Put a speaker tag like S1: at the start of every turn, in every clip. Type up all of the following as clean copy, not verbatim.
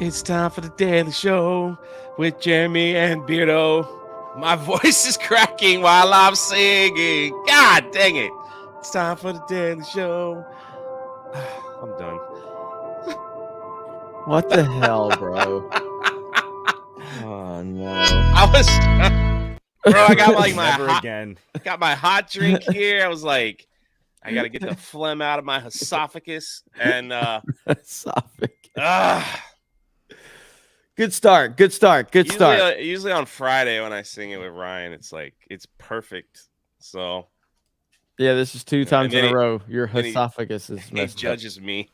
S1: It's time for the Daily Show with Jeremy and Beardo. My voice is cracking while I'm singing. God dang it. It's time for the Daily Show. I'm done.
S2: What the hell, bro? Oh no!
S1: I was, bro. I got like
S3: Never again.
S1: got my hot drink here. I was like, I gotta get the phlegm out of my esophagus and
S2: Good start.
S1: Usually on Friday when I sing it with Ryan, it's like it's perfect. So
S2: yeah, this is 2 times in a
S1: he-
S2: row. Your
S1: then he-
S2: esophagus is
S1: he
S2: messed up.
S1: judges me.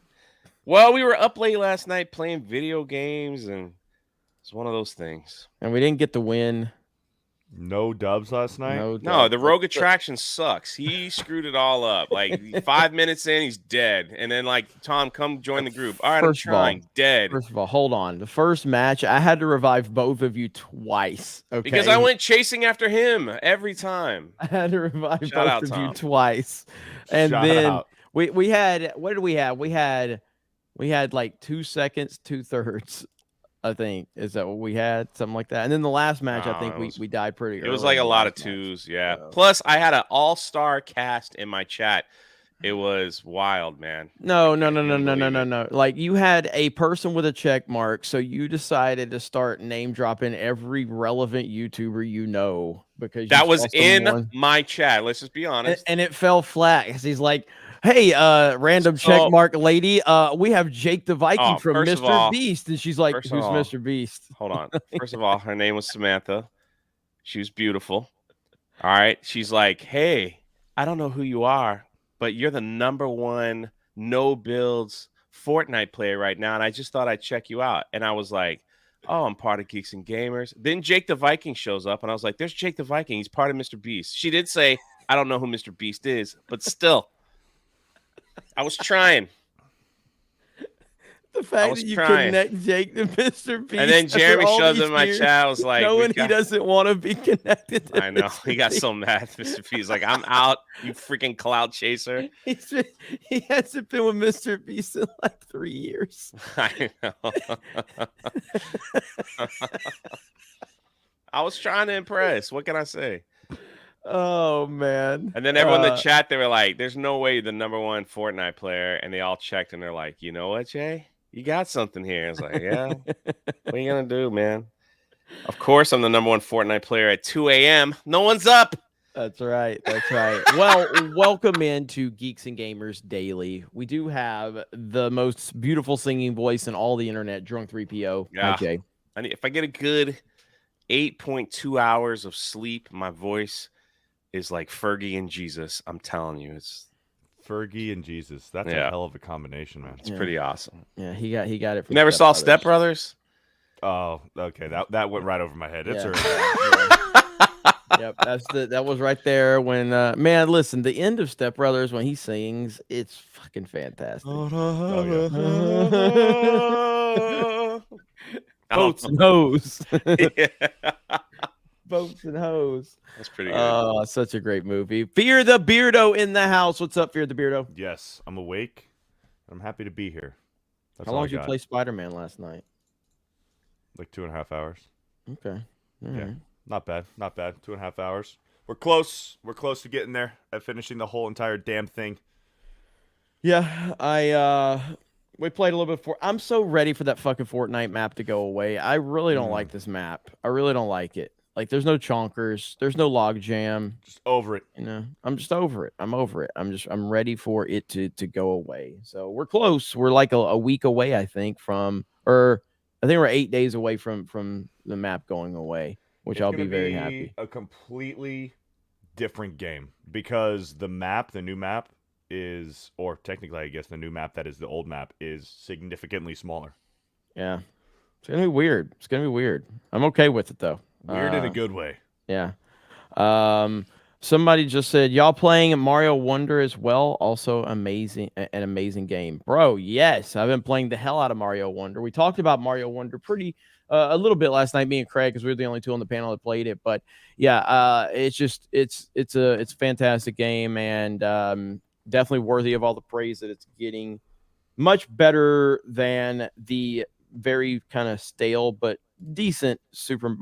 S1: Well, we were up late last night playing video games, and it's one of those things.
S2: And we didn't get the win.
S3: No dubs last night.
S1: No, the Rogue Attraction sucks. He screwed it all up. Like 5 minutes in, he's dead. And then like, Tom, come join the group. All right, I'm trying. Dead.
S2: First of all, hold on. The first match, I had to revive both of you twice. Okay,
S1: because I went chasing after him every time.
S2: I had to revive
S1: Shout out,
S2: both of you
S1: Tom.
S2: twice, and
S3: Shout
S2: then
S3: out.
S2: we had, what did we have? We had like 2 seconds, 2/3. I think is that what we had, something like that. And then the last match, I think we died pretty early.
S1: It was like a lot of twos, yeah. Plus, I had an all-star cast in my chat. It was wild, man.
S2: No. Like, you had a person with a check mark, so you decided to start name dropping every relevant YouTuber you know because
S1: that was in my chat. Let's just be honest.
S2: And it fell flat because he's like, "Hey, random check mark lady, we have Jake the Viking from Mr. Beast," and she's like, "Who's Mr. Beast?"
S1: Hold on. First of all, her name was Samantha. She was beautiful. All right. She's like, "Hey, I don't know who you are, but you're the #1 no builds Fortnite player right now, and I just thought I'd check you out." And I was like, "Oh, I'm part of Geeks and Gamers." Then Jake the Viking shows up, and I was like, "There's Jake the Viking. He's part of Mr. Beast." She did say, "I don't know who Mr. Beast is," but still, I was trying.
S2: The fact that you connect Jake to Mr. Beast,
S1: and then Jeremy shows up in my chat. I was like,
S2: knowing he doesn't want to be connected to
S1: I know.
S2: Mr.
S1: He got
S2: Beast.
S1: so mad. Mr. Beast like, "I'm out, you freaking cloud chaser."
S2: He hasn't been with Mr. Beast in like 3 years.
S1: I know. I was trying to impress. What can I say?
S2: Oh man!
S1: And then everyone in the chat, they were like, "There's no way the #1 Fortnite player," and they all checked, and they're like, "You know what, Jay? You got something here." I was like, "Yeah, what are you gonna do, man?" Of course, I'm the #1 Fortnite player at 2 a.m. No one's up.
S2: That's right. Well, welcome into Geeks and Gamers Daily. We do have the most beautiful singing voice in all the internet, Drunk 3PO.
S1: Yeah.
S2: Hi, Jay.
S1: If I get a good 8.2 hours of sleep, my voice is like Fergie and Jesus. I'm telling you, it's
S3: Fergie and Jesus. That's a hell of a combination, man.
S1: It's pretty awesome.
S2: Yeah, he got it.
S1: You never saw Step Brothers?
S3: Oh, okay. That went right over my head. It's
S2: Yep, that was right there when man, listen, the end of Step Brothers when he sings, it's fucking fantastic. Boats and hose. Boats and hose.
S1: That's pretty good.
S2: Oh, such a great movie. Fear the Beardo in the house. What's up, Fear the Beardo?
S3: Yes, I'm awake. I'm happy to be here.
S2: How long did you play Spider-Man last night?
S3: Like 2.5 hours.
S2: Okay. All right.
S3: Not bad. 2.5 hours. We're close. We're close to getting there at finishing the whole entire damn thing.
S2: Yeah, we played a little bit. I'm so ready for that fucking Fortnite map to go away. I really don't like this map. I really don't like it. Like, there's no chonkers. There's no log jam.
S3: Just over it.
S2: You know, I'm just over it. I'm over it. I'm ready for it to go away. So we're close. We're like a week away, I think, or I think we're 8 days away from the map going away, which I'll be very happy.
S3: A completely different game because the new map is, or technically, I guess the new map that is the old map is significantly smaller.
S2: Yeah, it's gonna be weird. I'm okay with it though.
S3: Weird in a good way.
S2: Yeah. Somebody just said, y'all playing Mario Wonder as well. Also an amazing game. Bro, yes. I've been playing the hell out of Mario Wonder. We talked about Mario Wonder a little bit last night, me and Craig, because we were the only two on the panel that played it. But yeah, it's a fantastic game and definitely worthy of all the praise that it's getting. Much better than the very kind of stale but decent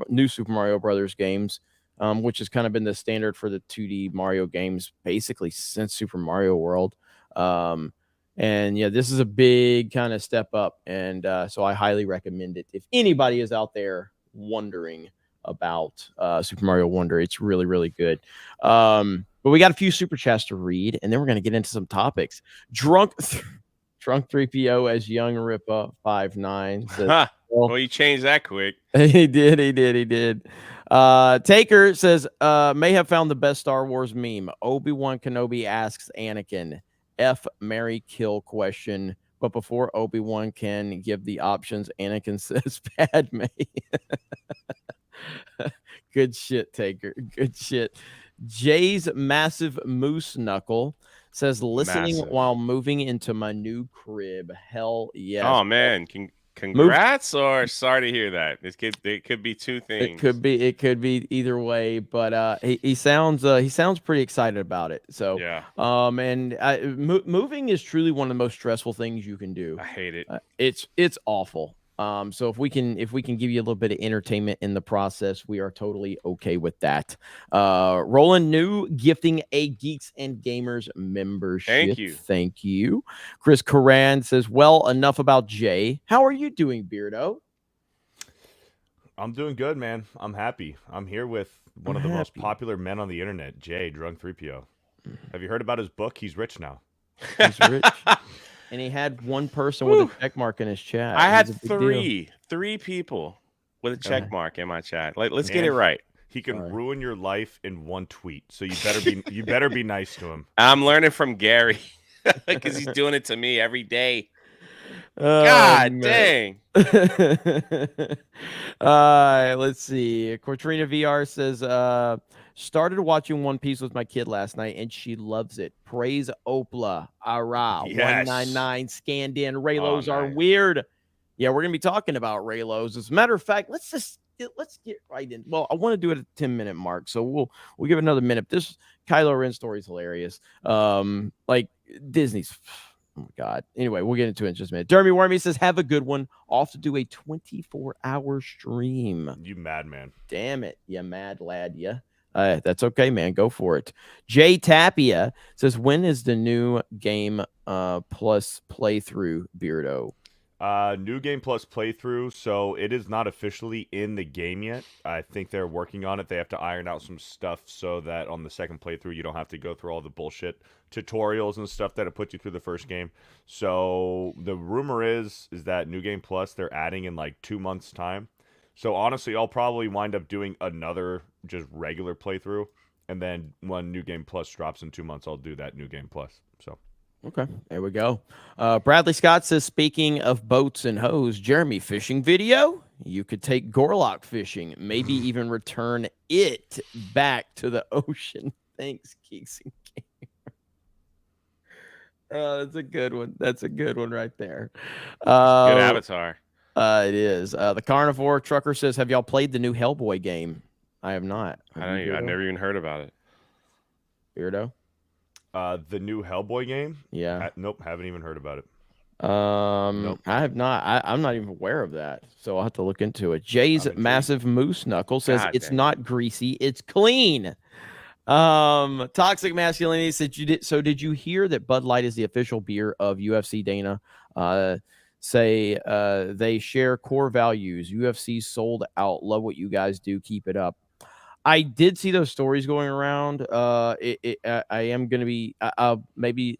S2: new Super Mario Brothers games, which has kind of been the standard for the 2D Mario games basically since Super Mario World. And yeah, this is a big kind of step up, and so I highly recommend it. If anybody is out there wondering about Super Mario Wonder, it's really, really good. But we got a few super chats to read, and then we're going to get into some topics. Drunk 3PO as Young Ripa 59 says,
S1: well, you changed that quick.
S2: He did. Taker says, may have found the best Star Wars meme. Obi-Wan Kenobi asks Anakin, F, marry, kill question. But before Obi-Wan can give the options, Anakin says, Padme. Good shit, Taker. Good shit. Jay's massive moose knuckle says, listening while moving into my new crib. Hell yes.
S1: Oh, man. Congrats, or sorry to hear that. It could be two things.
S2: It could be either way, but he sounds pretty excited about it. So
S1: yeah.
S2: And moving is truly one of the most stressful things you can do.
S1: I hate it.
S2: It's awful. So if we can give you a little bit of entertainment in the process, we are totally okay with that. Roland New gifting a Geeks and Gamers membership. Thank you. Chris Coran says, well, enough about Jay. How are you doing, Beardo?
S3: I'm doing good, man. I'm happy. I'm here with one of the most popular men on the internet, Jay, Drunk 3PO. Have you heard about his book? He's rich now.
S2: He's rich. And he had one person with a check mark in his chat.
S1: I had three people with a check mark in my chat. Let's get it right.
S3: He can ruin your life in one tweet. So you better be nice to him.
S1: I'm learning from Gary because he's doing it to me every day. God dang.
S2: Let's see. Cortrina VR says, started watching One Piece with my kid last night, and she loves it. Praise Opla. Ara. Yes. 199 scanned in. Raylos are weird. Yeah, we're going to be talking about Raylos. As a matter of fact, let's get right in. Well, I want to do it at the 10-minute mark, so we'll give it another minute. This Kylo Ren story is hilarious. Like Disney's... Oh, my God. Anyway, we'll get into it in just a minute. Jeremy Wormy says, have a good one. Off to do a 24-hour stream.
S3: You madman.
S2: Damn it. You mad lad. Yeah. That's okay, man. Go for it. Jay Tapia says, when is the new game plus playthrough, Beardo?
S3: New game plus playthrough. So it is not officially in the game yet. I think they're working on it. They have to iron out some stuff so that on the second playthrough, you don't have to go through all the bullshit tutorials and stuff that it put you through the first game. So the rumor is that New Game Plus, they're adding in like 2 months' time. So honestly, I'll probably wind up doing another just regular playthrough. And then when New Game Plus drops in 2 months, I'll do that New Game Plus. So.
S2: Okay, there we go. Bradley Scott says, speaking of boats and hoes, Jeremy, fishing video? You could take Gorlock fishing, maybe even return it back to the ocean. Thanks, Geeks and Gamers. That's a good one. That's a good one right there.
S1: Good avatar.
S2: It is. The Carnivore Trucker says, have y'all played the new Hellboy game? I have not.
S1: I never even heard about it.
S2: Beardo?
S3: The new Hellboy game?
S2: Yeah.
S3: Nope, haven't even heard about it.
S2: Nope. I have not. I'm not even aware of that, so I'll have to look into it. Jay's massive moose knuckle says it's not greasy, it's clean. Toxic Masculinity said, did you hear that Bud Light is the official beer of UFC, Dana? Say they share core values. UFC sold out. Love what you guys do. Keep it up. I did see those stories going around. I am going to be,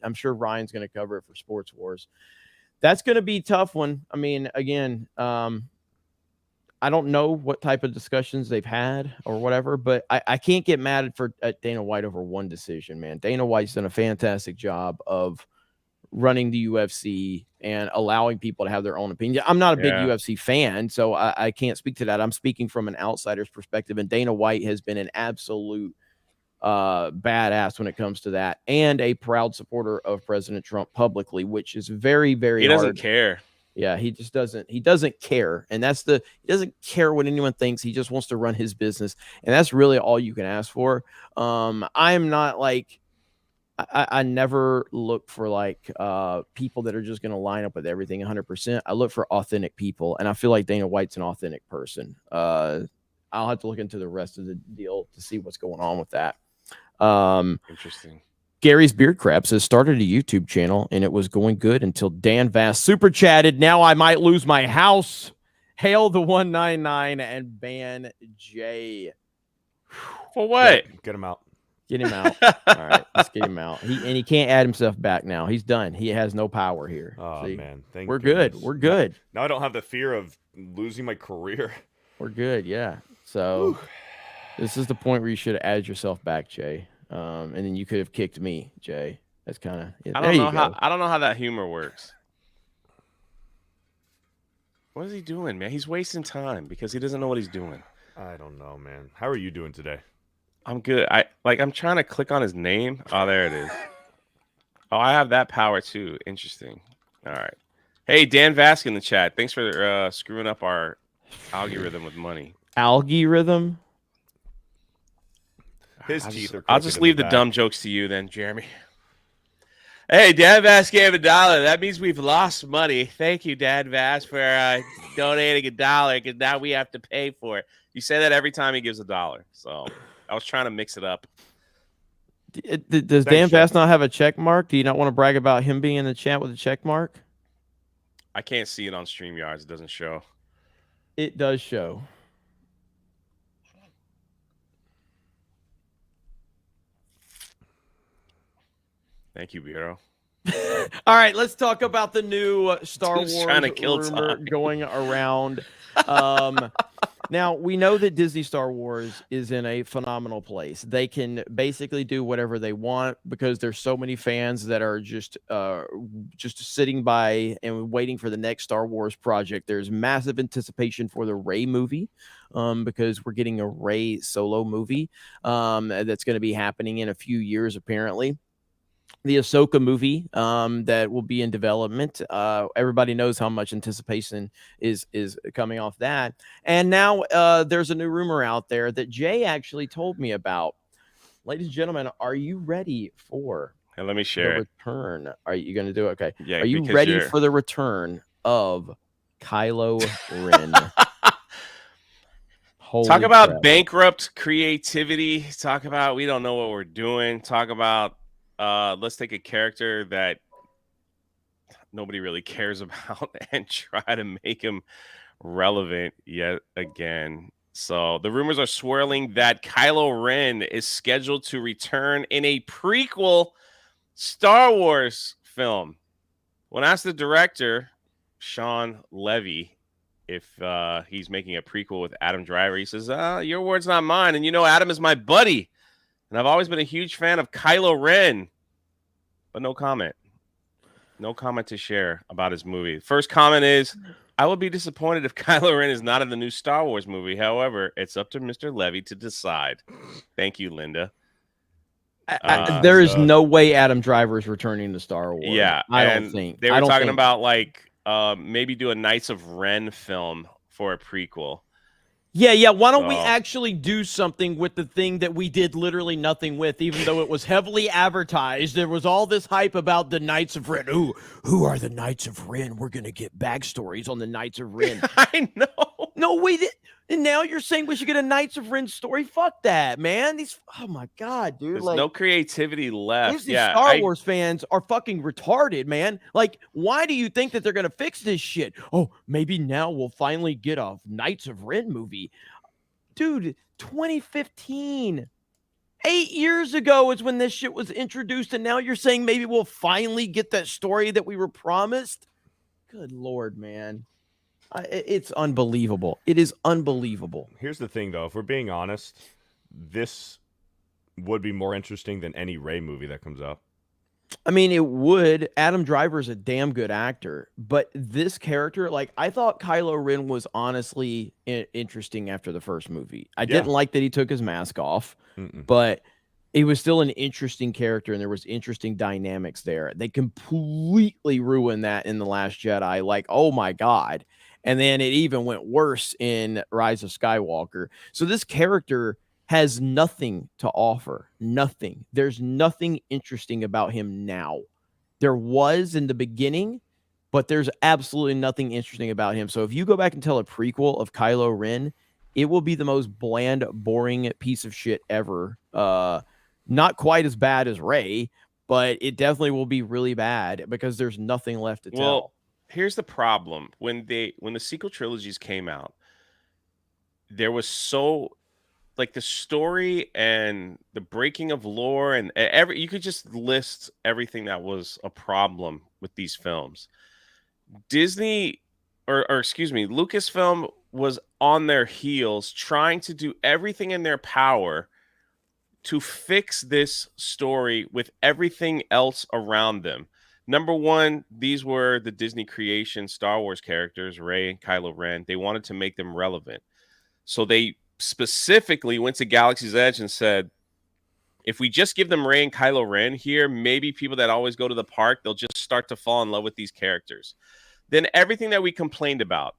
S2: I'm sure Ryan's going to cover it for Sports Wars. That's going to be a tough one. I mean, again, I don't know what type of discussions they've had or whatever, but I can't get mad at Dana White over one decision, man. Dana White's done a fantastic job of running the UFC and allowing people to have their own opinion. I'm not a big UFC fan, so I can't speak to that. I'm speaking from an outsider's perspective, and Dana White has been an absolute badass when it comes to that, and a proud supporter of President Trump publicly, which is very, very hard.
S1: He doesn't care.
S2: Yeah, he just doesn't. He doesn't care, and he doesn't care what anyone thinks. He just wants to run his business, and that's really all you can ask for. I am not like I never look for like people that are just going to line up with everything 100%. I look for authentic people, and I feel like Dana White's an authentic person. I'll have to look into the rest of the deal to see what's going on with that.
S1: Interesting.
S2: Gary's Beard Craps has started a YouTube channel, and it was going good until Dan Vass super chatted. Now I might lose my house. Hail the 199 and ban Jay.
S1: For what?
S3: Get him out.
S2: Get him out. All right, let's get him out. He can't add himself back now. He's done. He has no power here.
S3: Oh
S2: See?
S3: man,
S2: We're good. We're good.
S3: Now I don't have the fear of losing my career.
S2: We're good. Yeah. So this is the point where you should have added yourself back, Jay. And then you could have kicked me, Jay. That's kind of. Yeah,
S1: I don't know how that humor works. What is he doing, man? He's wasting time because he doesn't know what he's doing.
S3: I don't know, man. How are you doing today?
S1: I'm good. I'm trying to click on his name. Oh, there it is. Oh, I have that power too. Interesting. All right. Hey, Dan Vask in the chat. Thanks for screwing up our algorithm with money.
S2: Algorithm?
S3: His teeth are.
S1: I'll just leave the dumb jokes to you then, Jeremy. Hey, Dan Vass gave $1. That means we've lost money. Thank you, Dan Vass, for donating $1 because now we have to pay for it. You say that every time he gives $1. So I was trying to mix it up.
S2: Does Dan Vass not have a check mark? Do you not want to brag about him being in the chat with a check mark?
S1: I can't see it on StreamYards. It doesn't show.
S2: It does show.
S1: Thank you, Bureau.
S2: All right, let's talk about the new Star Wars
S1: trying to kill
S2: rumor
S1: time.
S2: going around. Now, we know that Disney Star Wars is in a phenomenal place. They can basically do whatever they want because there's so many fans that are just sitting by and waiting for the next Star Wars project. There's massive anticipation for the Rey movie because we're getting a Rey solo movie that's going to be happening in a few years, apparently. The Ahsoka movie that will be in development. Everybody knows how much anticipation is coming off that. And now there's a new rumor out there that Jay actually told me about. Ladies and gentlemen, are you ready for
S1: let me share
S2: the return? Are you going to do it? Okay.
S1: Yeah,
S2: are you ready for the return of Kylo Ren?
S1: Talk about bankrupt creativity. Talk about we don't know what we're doing. Talk about let's take a character that nobody really cares about and try to make him relevant yet again. So the rumors are swirling that Kylo Ren is scheduled to return in a prequel Star Wars film. When asked the director, Sean Levy, if he's making a prequel with Adam Driver, he says, your word's not mine. And you know, Adam is my buddy. And I've always been a huge fan of Kylo Ren. But no comment. No comment to share about his movie. First comment is, I would be disappointed if Kylo Ren is not in the new Star Wars movie. However, it's up to Mr. Levy to decide. Thank you, Linda.
S2: There is no way Adam Driver is returning to Star Wars.
S1: Yeah.
S2: I don't think.
S1: They were talking about like maybe do a Knights of Ren film for a prequel.
S2: Yeah. Why don't we actually do something with the thing that we did literally nothing with, even though it was heavily advertised? There was all this hype about the Knights of Ren. Who are the Knights of Ren? We're going to get backstories on the Knights of Ren.
S1: I know.
S2: No, wait. And now you're saying we should get a Knights of Ren story? Fuck that, man. Oh, my God, dude.
S1: There's no creativity left.
S2: These Star Wars fans are fucking retarded, man. Like, why do you think that they're going to fix this shit? Oh, maybe now we'll finally get a Knights of Ren movie. Dude, 2015. 8 years ago is when this shit was introduced, and now you're saying maybe we'll finally get that story that we were promised? Good Lord, man. It's unbelievable. It is unbelievable.
S3: Here's the thing, though. If we're being honest, this would be more interesting than any Rey movie that comes out.
S2: I mean, it would. Adam Driver is a damn good actor, but this character, like, I thought Kylo Ren was honestly interesting after the first movie. I didn't like that he took his mask off, but it was still an interesting character, and there was interesting dynamics there. They completely ruined that in The Last Jedi. Like, oh my God. And then it even went worse in Rise of Skywalker. So this character has nothing to offer. Nothing. There's nothing interesting about him now. There was in the beginning, but there's absolutely nothing interesting about him. So if you go back and tell a prequel of Kylo Ren, it will be the most bland, boring piece of shit ever. Not quite as bad as Rey, but it definitely will be really bad because there's nothing left to tell.
S1: Here's the problem. When the sequel trilogies came out, there was so like the story and the breaking of lore and you could just list everything that was a problem with these films. Disney or excuse me, Lucasfilm was on their heels trying to do everything in their power to fix this story with everything else around them. Number one, these were the Disney creation Star Wars characters, Rey and Kylo Ren. They wanted to make them relevant. So they specifically went to Galaxy's Edge and said, if we just give them Rey and Kylo Ren here, maybe people that always go to the park, they'll just start to fall in love with these characters. Then everything that we complained about,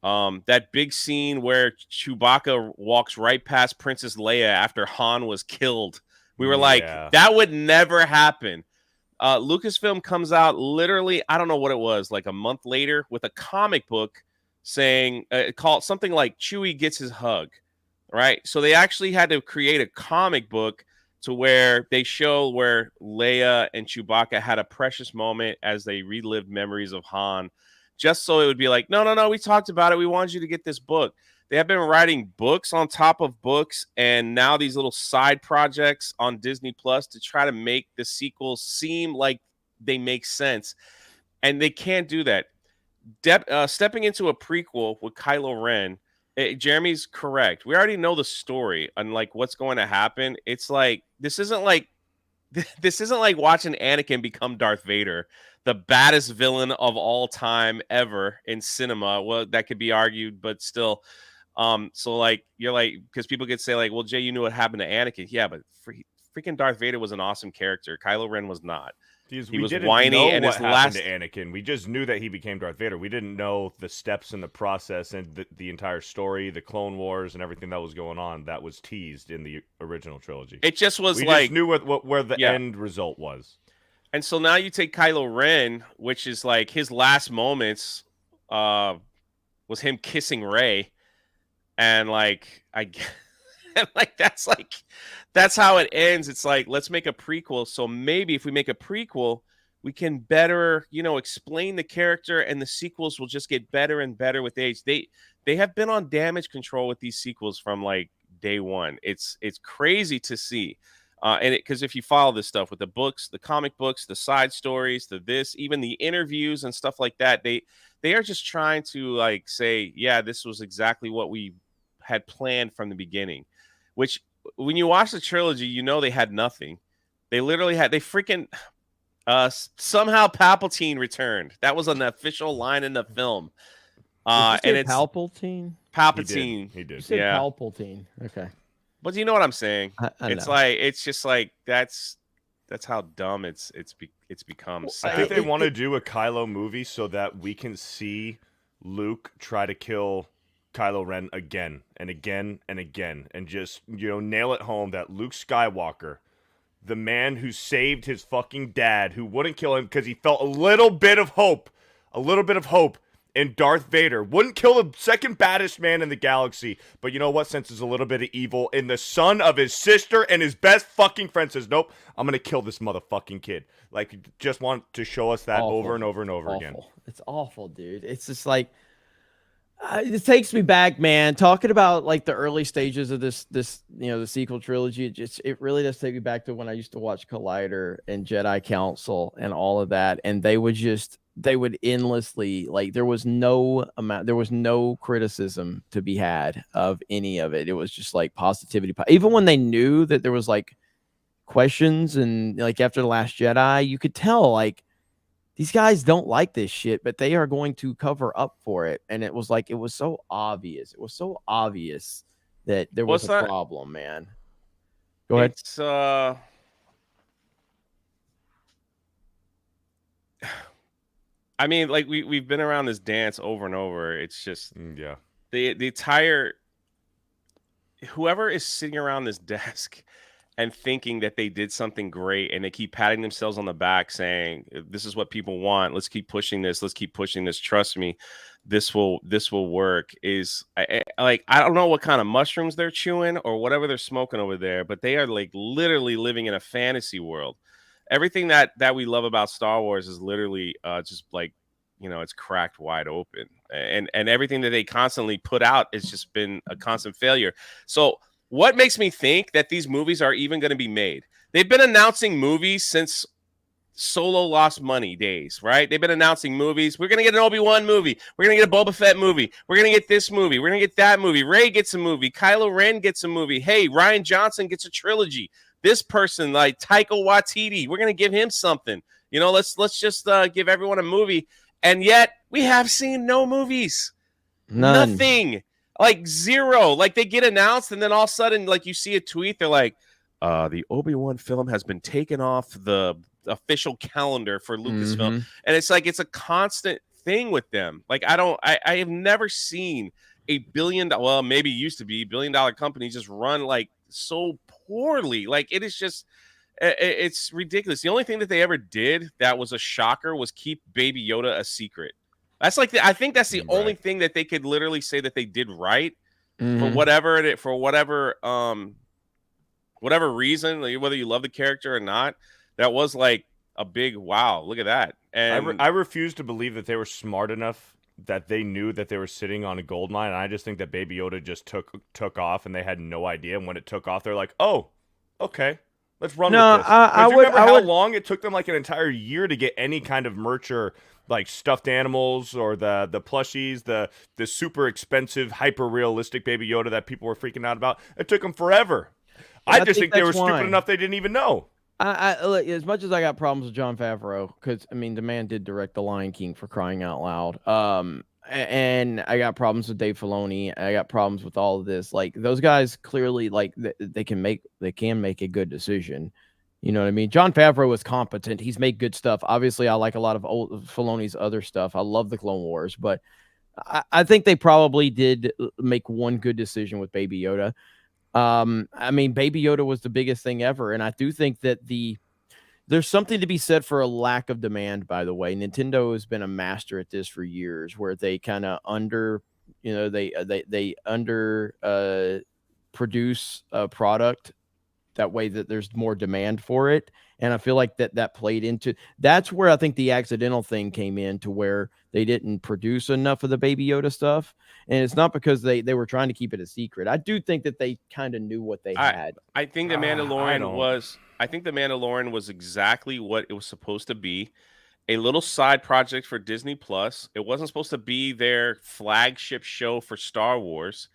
S1: that big scene where Chewbacca walks right past Princess Leia after Han was killed. We were like, that would never happen. Lucasfilm comes out literally, I don't know what it was, like a month later with a comic book saying, called something like Chewie gets his hug, right? So they actually had to create a comic book to where they show where Leia and Chewbacca had a precious moment as they relived memories of Han, just so it would be like, no, we talked about it. We wanted you to get this book. They have been writing books on top of books, and now these little side projects on Disney Plus to try to make the sequels seem like they make sense. And they can't do that. Stepping into a prequel with Kylo Ren, Jeremy's correct. We already know the story and like what's going to happen. It's like this isn't like watching Anakin become Darth Vader, the baddest villain of all time ever in cinema. Well, that could be argued, but still. So like you're like, because people could say like, well, Jay, you knew what happened to Anakin. Yeah, but freaking Darth Vader was an awesome character. Kylo Ren was not.
S3: He
S1: was
S3: didn't
S1: whiny,
S3: know
S1: and
S3: what
S1: his
S3: happened
S1: last
S3: to Anakin. We just knew that he became Darth Vader. We didn't know the steps and the process and the entire story, the Clone Wars, and everything that was going on. That was teased in the original trilogy.
S1: It just was
S3: we
S1: like
S3: just knew where the end result was.
S1: And so now you take Kylo Ren, which is like his last moments, was him kissing Rey, and like that's how it ends. It's like, let's make a prequel. So maybe if we make a prequel, we can better, explain the character, and the sequels will just get better and better with age. They have been on damage control with these sequels from like day one. It's crazy to see. And because if you follow this stuff with the books, the comic books, the side stories, even the interviews and stuff like that, they are just trying to like say, yeah, this was exactly what we had planned from the beginning. Which when you watch the trilogy, they had nothing. They literally had somehow Palpatine returned. That was an official line in the film.
S2: And it's Palpatine.
S1: Palpatine.
S3: He did.
S2: You said Palpatine. Okay.
S1: But you know what I'm saying?
S2: I
S1: it's
S2: know.
S1: like it's just like that's how dumb it's become.
S3: I think they want to do a Kylo movie so that we can see Luke try to kill Kylo Ren again and again and again, and just nail it home that Luke Skywalker, the man who saved his fucking dad, who wouldn't kill him because he felt a little bit of hope in Darth Vader, wouldn't kill the second baddest man in the galaxy, but you know what, senses a little bit of evil in the son of his sister, and his best fucking friend says, nope, I'm gonna kill this motherfucking kid. Like, just want to show us that over and over and over again.
S2: It's awful, dude. It's just like, it takes me back, man. Talking about like the early stages of this, the sequel trilogy, it really does take me back to when I used to watch Collider and Jedi Council and all of that, and they would endlessly, like, there was no criticism to be had of any of it. It was just like positivity. Even when they knew that there was like questions, and like after The Last Jedi, you could tell like these guys don't like this shit, but they are going to cover up for it. And it was so obvious. It was so obvious that there was a problem, man. Go ahead.
S1: It's I mean, like we've been around this dance over and over. It's just
S3: yeah.
S1: The entire whoever is sitting around this desk and thinking that they did something great and they keep patting themselves on the back saying, this is what people want, let's keep pushing this, trust me, this will work, is like, I don't know what kind of mushrooms they're chewing or whatever they're smoking over there, but they are like literally living in a fantasy world. Everything that we love about Star Wars is literally just like, it's cracked wide open, and everything that they constantly put out has just been a constant failure. So what makes me think that these movies are even going to be made? They've been announcing movies since Solo Lost Money days, right? They've been announcing movies. We're going to get an Obi-Wan movie. We're going to get a Boba Fett movie. We're going to get this movie. We're going to get that movie. Rey gets a movie. Kylo Ren gets a movie. Hey, Rian Johnson gets a trilogy. This person, like Taika Waititi, we're going to give him something. Let's just give everyone a movie. And yet we have seen no movies.
S2: None.
S1: Nothing. Like zero. Like they get announced and then all of a sudden, like you see a tweet, they're like, the Obi-Wan film has been taken off the official calendar for Lucasfilm. And it's like, it's a constant thing with them. Like I have never seen a well, maybe used to be $1 billion company just run like so poorly. Like it is just, it's ridiculous. The only thing that they ever did that was a shocker was keep Baby Yoda a secret. That's like I think that's the only thing that they could literally say that they did right for whatever reason, like whether you love the character or not. That was like a big wow. Look at that. And
S3: I refuse to believe that they were smart enough that they knew that they were sitting on a gold mine. And I just think that Baby Yoda just took off and they had no idea. And when it took off, they're like, "Oh, okay, let's run with this." Remember how long it took them, like an entire year, to get any kind of merch or like stuffed animals or the plushies, the super expensive, hyper realistic Baby Yoda that people were freaking out about. It took them forever. I just think they were stupid enough they didn't even know.
S2: Look, as much as I got problems with Jon Favreau, because I mean the man did direct The Lion King, for crying out loud. And I got problems with Dave Filoni. I got problems with all of this. Like those guys clearly, like they can make a good decision. You know what I mean? Jon Favreau is competent. He's made good stuff. Obviously, I like a lot of old Filoni's other stuff. I love the Clone Wars, but I think they probably did make one good decision with Baby Yoda. I mean, Baby Yoda was the biggest thing ever, and I do think that there's something to be said for a lack of demand. By the way, Nintendo has been a master at this for years, where they kind of they produce a product that way that there's more demand for it. And I feel like that played into, that's where I think the accidental thing came in, to where they didn't produce enough of the Baby Yoda stuff. And it's not because they were trying to keep it a secret. I do think that they kind of knew what they had.
S1: I think the Mandalorian was exactly what it was supposed to be. A little side project for Disney Plus. It wasn't supposed to be their flagship show for Star Wars.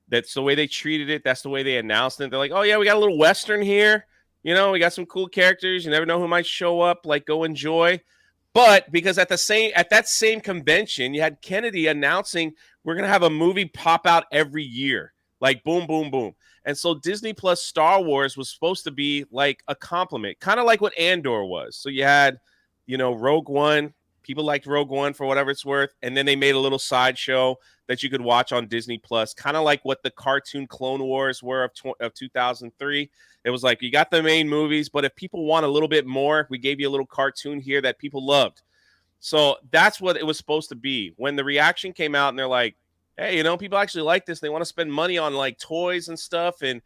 S1: That's the way they treated it. That's the way they announced it. They're like, oh yeah, we got a little Western here. We got some cool characters. You never know who might show up. Like, go enjoy. But because at that same convention, you had Kennedy announcing we're gonna have a movie pop out every year. Like boom, boom, boom. And so Disney Plus Star Wars was supposed to be like a compliment, kind of like what Andor was. So you had, Rogue One. People liked Rogue One for whatever it's worth. And then they made a little sideshow that you could watch on Disney Plus, kind of like what the cartoon Clone Wars were of 2003. It was like, you got the main movies, but if people want a little bit more, we gave you a little cartoon here that people loved. So that's what it was supposed to be. When the reaction came out and they're like, hey, people actually like this. They want to spend money on like toys and stuff and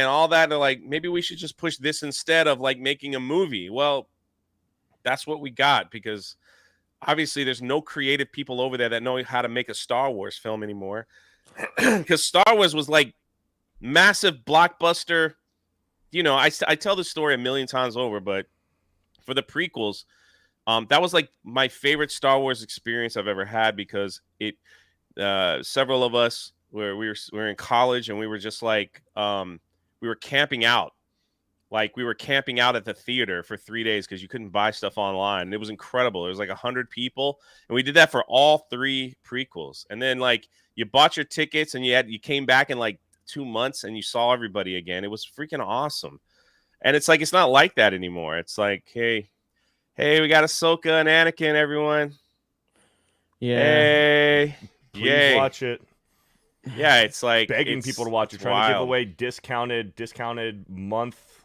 S1: all that. They're like, maybe we should just push this instead of like making a movie. Well, that's what we got, because obviously there's no creative people over there that know how to make a Star Wars film anymore. Because Star Wars was like massive blockbuster. I tell this story a million times over, but for the prequels, that was like my favorite Star Wars experience I've ever had, because several of us we were in college and we were just like we were camping out. Like we were camping out at the theater for 3 days because you couldn't buy stuff online. It was incredible. It was like 100 people. And we did that for all 3 prequels. And then like you bought your tickets and you came back in like 2 months and you saw everybody again. It was freaking awesome. And it's like, it's not like that anymore. It's like, hey, we got Ahsoka and Anakin, everyone.
S2: Yeah.
S1: Hey.
S3: Please watch it.
S1: Yeah, it's like
S3: begging people to watch it,
S1: it's
S3: trying to give
S1: wild.
S3: away discounted month,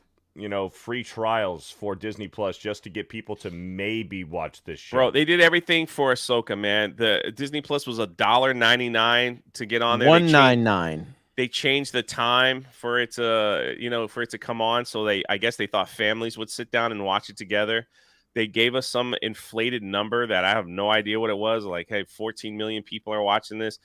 S3: free trials for Disney Plus just to get people to maybe watch this show.
S1: Bro, they did everything for Ahsoka, man. The Disney Plus was $1.99 to get on there.
S2: $1.99.
S1: They changed the time for it to, for it to come on. So I guess they thought families would sit down and watch it together. They gave us some inflated number that I have no idea what it was. Like, hey, 14 million people are watching this.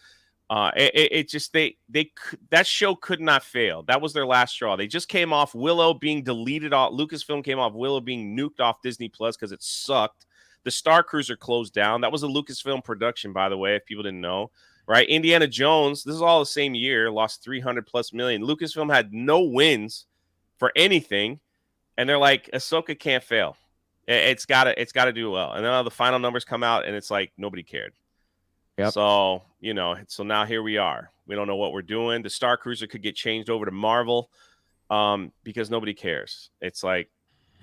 S1: It just that show could not fail. That was their last straw. They just came off Willow being deleted off. Lucasfilm came off Willow being nuked off Disney Plus because it sucked. The Star Cruiser closed down. That was a Lucasfilm production, by the way, if people didn't know. Right? Indiana Jones, this is all the same year, lost 300 plus million. Lucasfilm had no wins for anything, and they're like, Ahsoka can't fail. It's gotta do well. And then all the final numbers come out, and it's like nobody cared.
S2: Yep.
S1: So, so now here we are. We don't know what we're doing. The Star Cruiser could get changed over to Marvel because nobody cares. It's like,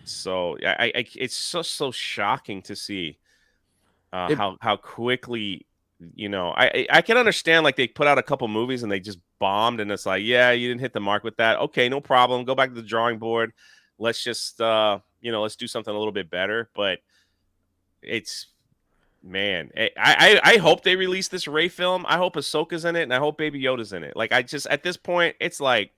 S1: so it's so shocking to see how quickly, I can understand, like, they put out a couple movies and they just bombed, and it's like, yeah, you didn't hit the mark with that. Okay, no problem. Go back to the drawing board. Let's just, let's do something a little bit better. But it's, man, I hope they release this Rey film. I hope Ahsoka's in it, and I hope Baby Yoda's in it. Like, at this point, it's like,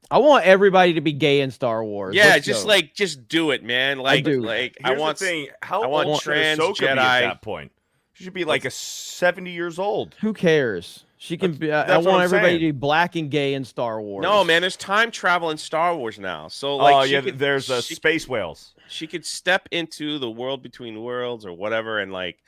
S2: I want everybody to be gay in Star Wars.
S1: Yeah, just do it, man. Like,
S2: do.
S1: Like,
S3: Here's the thing. How old should
S1: trans
S3: Ahsoka
S1: Jedi
S3: be at that point? She should be like 70 years old.
S2: Who cares? She can be. I
S3: That's what
S2: want
S3: I'm
S2: everybody
S3: saying.
S2: to be black and gay in Star Wars.
S1: No, man, there's time travel in Star Wars now. So, like,
S3: there's space whales.
S1: She could step into the world between worlds or whatever and, like,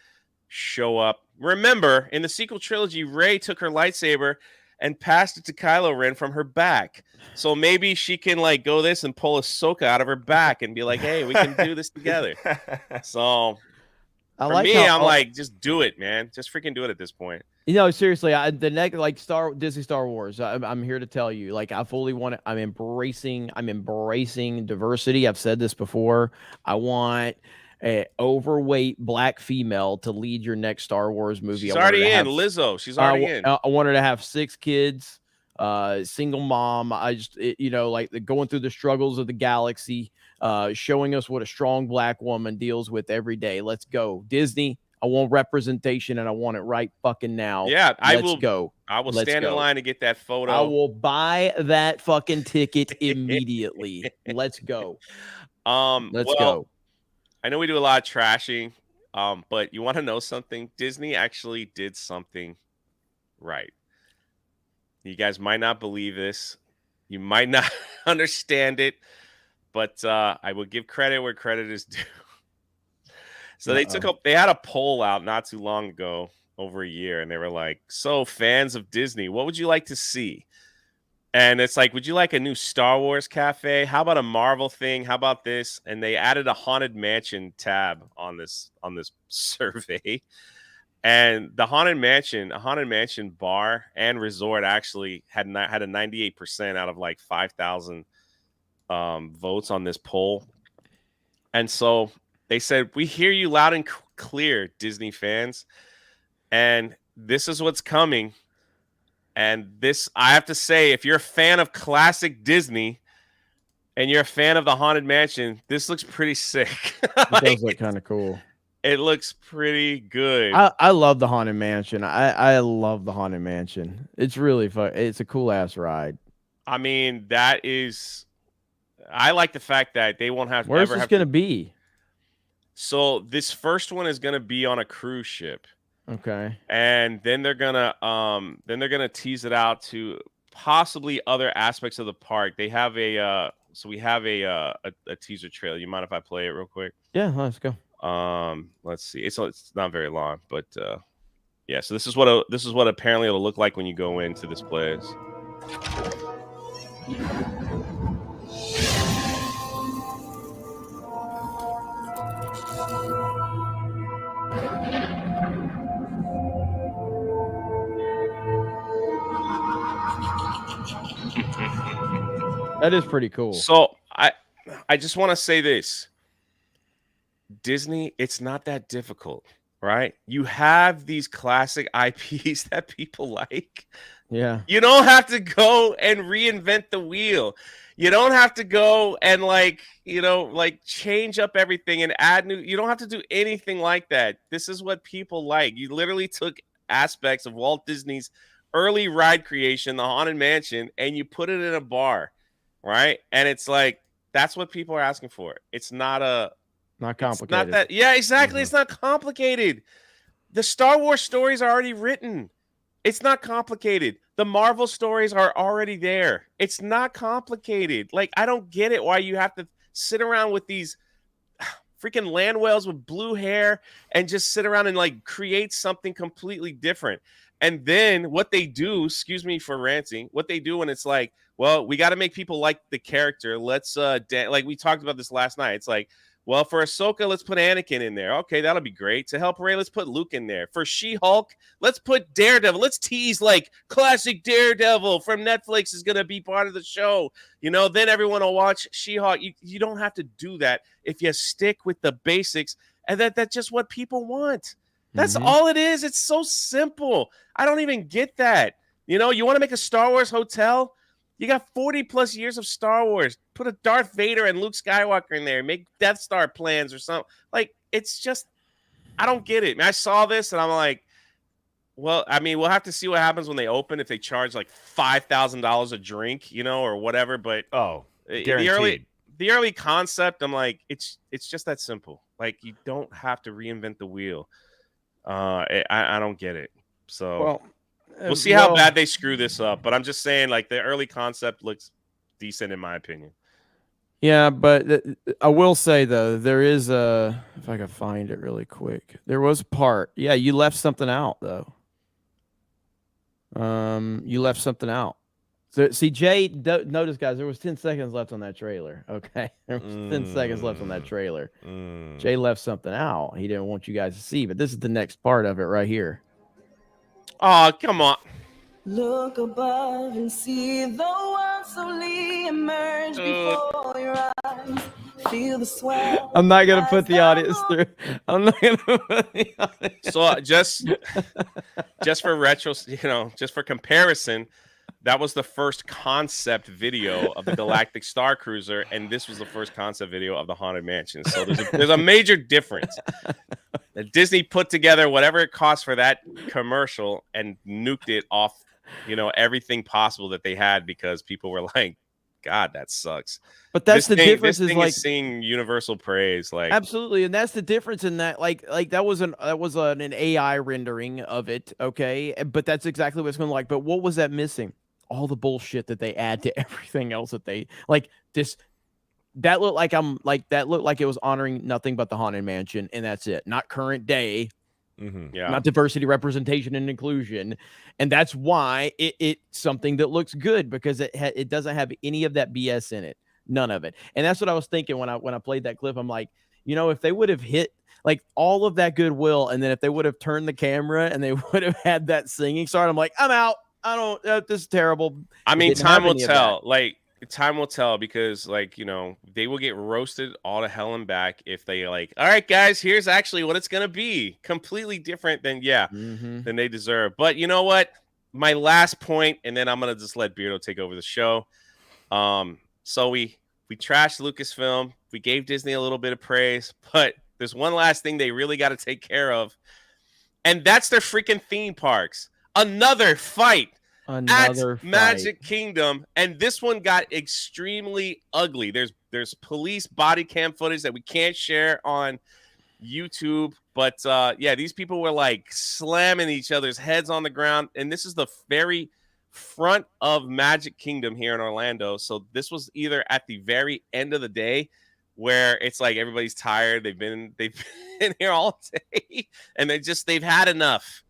S1: show up. Remember, in the sequel trilogy, Rey took her lightsaber and passed it to Kylo Ren from her back. So maybe she can, like, go this and pull Ahsoka out of her back and be like, hey, we can do this together. So for me, I'm like, just do it, man. Just freaking do it at this point.
S2: Seriously, the next, like, Disney Star Wars, I'm here to tell you, like, I fully want it. I'm embracing diversity. I've said this before. I want an overweight black female to lead your next Star Wars movie.
S1: She's already in. Lizzo. She's already in.
S2: I want her to have 6 kids, single mom. Like, going through the struggles of the galaxy, showing us what a strong black woman deals with every day. Let's go, Disney. I want representation, and I want it right fucking now.
S1: Yeah,
S2: Let's go.
S1: I will stand in line to get that photo.
S2: I will buy that fucking ticket immediately. Let's go. Let's go.
S1: I know we do a lot of trashing, but you want to know something? Disney actually did something right. You guys might not believe this. You might not understand it, but I will give credit where credit is due. So they had a poll out not too long ago, over a year, and they were like, so fans of Disney, what would you like to see? And it's like, would you like a new Star Wars cafe? How about a Marvel thing? How about this? And they added a Haunted Mansion tab on this survey. And the Haunted Mansion bar and resort actually had a 98% out of like 5,000 votes on this poll. And so they said, we hear you loud and clear, Disney fans. And this is what's coming. And this, I have to say, if you're a fan of classic Disney and you're a fan of the Haunted Mansion, this looks pretty sick.
S2: It does look kind of cool.
S1: It looks pretty good.
S2: I love the Haunted Mansion. I love the Haunted Mansion. It's really fun. It's a cool ass ride.
S1: I mean, I like the fact that they won't have.
S2: Where's this going to be?
S1: So this first one is going to be on a cruise ship.
S2: Okay.
S1: And then they're gonna tease it out to possibly other aspects of the park. They have we have a teaser trailer. You mind if I play it real quick?
S2: Yeah, let's go.
S1: Let's see. It's not very long, but yeah. So this is what apparently it'll look like when you go into this place.
S2: That is pretty cool.
S1: So I just want to say this. Disney, it's not that difficult, right? You have these classic IPs that people like.
S2: Yeah.
S1: You don't have to go and reinvent the wheel. You don't have to go and like change up everything and add new. You don't have to do anything like that. This is what people like. You literally took aspects of Walt Disney's early ride creation, the Haunted Mansion, and you put it in a bar, right? And it's like that's what people are asking for. It's not
S2: complicated.
S1: not that. Yeah, exactly. It's not complicated. The Star Wars stories are already written. It's not complicated. The Marvel stories are already there. It's not complicated. Like, I don't get it why you have to sit around with these freaking land whales with blue hair and just sit around and like create something completely different. And then what they do, excuse me for ranting, what they do when it's like, well, we got to make people like the character. Let's like we talked about this last night. It's like, well, for Ahsoka, let's put Anakin in there. Okay, that'll be great. To help Rey, let's put Luke in there. For She-Hulk, let's put Daredevil. Let's tease like classic Daredevil from Netflix is going to be part of the show. Then everyone will watch She-Hulk. You don't have to do that if you stick with the basics, and that's just what people want. That's all it is. It's so simple. I don't even get that. You want to make a Star Wars hotel? You got 40 plus years of Star Wars. Put a Darth Vader and Luke Skywalker in there. Make Death Star plans or something. Like, it's just, I don't get it. I saw this and I'm like, well, I mean, we'll have to see what happens when they open, if they charge like $5,000 a drink, or whatever. But
S3: guaranteed.
S1: the early concept, I'm like, it's just that simple. Like, you don't have to reinvent the wheel. I don't get it. So we'll see how bad they screw this up. But I'm just saying, like, the early concept looks decent in my opinion.
S2: Yeah, but I will say though, there is if I can find it really quick, there was a part. Yeah, you left something out though. You left something out. So see, Jay, notice guys, there was 10 seconds left on that trailer. Okay, there was 10 seconds left on that trailer. Jay left something out. He didn't want you guys to see, but this is the next part of it right here.
S1: Oh, come on.
S4: Look above and see the world slowly emerge before your eyes. Feel the swell.
S2: I'm not gonna put the audience through. I'm not gonna put the audience.
S1: So just for retro, just for comparison, that was the first concept video of the Galactic Star Cruiser, and this was the first concept video of the Haunted Mansion. So there's a major difference. Disney put together whatever it cost for that commercial and nuked it off, everything possible that they had, because people were like, God, that sucks.
S2: But that's the difference.
S1: This thing
S2: like
S1: is seeing universal praise, like
S2: absolutely, and that's the difference in that. Like that was an AI rendering of it, okay? But that's exactly what it's going to like. But what was that missing? All the bullshit that they add to everything else that they like. That looked like it was honoring nothing but the Haunted Mansion, and that's it. Not current day.
S1: Yeah.
S2: Not diversity, representation, and inclusion. And that's why it's something that looks good, because it doesn't have any of that BS in it. None of it. And that's what I was thinking when I played that clip. I'm like, if they would have hit like all of that goodwill, and then if they would have turned the camera and they would have had that singing start, I'm like, I'm out. I don't, this is terrible.
S1: I mean, time will tell. Like, time will tell, because they will get roasted all to hell and back if they like, all right, guys, here's actually what it's going to be. Completely different than than they deserve. But you know what? My last point, and then I'm going to just let Beardo take over the show. So we trashed Lucasfilm. We gave Disney a little bit of praise, but there's one last thing they really got to take care of. And that's their freaking theme parks. Another fight at Magic Kingdom, and this one got extremely ugly. There's police body cam footage that we can't share on YouTube, but these people were like slamming each other's heads on the ground, and this is the very front of Magic Kingdom here in Orlando. So this was either at the very end of the day, where it's like everybody's tired, they've been here all day, and they've had enough.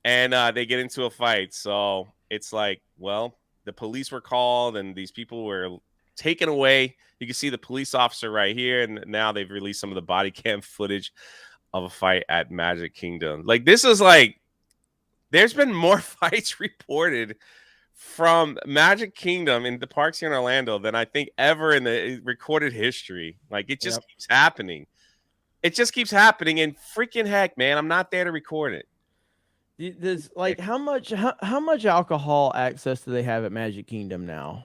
S1: And they get into a fight. So it's like, well, the police were called and these people were taken away. You can see the police officer right here. And now they've released some of the body cam footage of a fight at Magic Kingdom. Like, this is like, there's been more fights reported from Magic Kingdom in the parks here in Orlando than I think ever in the recorded history. Like, it just keeps happening. It just keeps happening. And freaking heck, man, I'm not there to record it.
S2: There's like how much alcohol access do they have at Magic Kingdom now?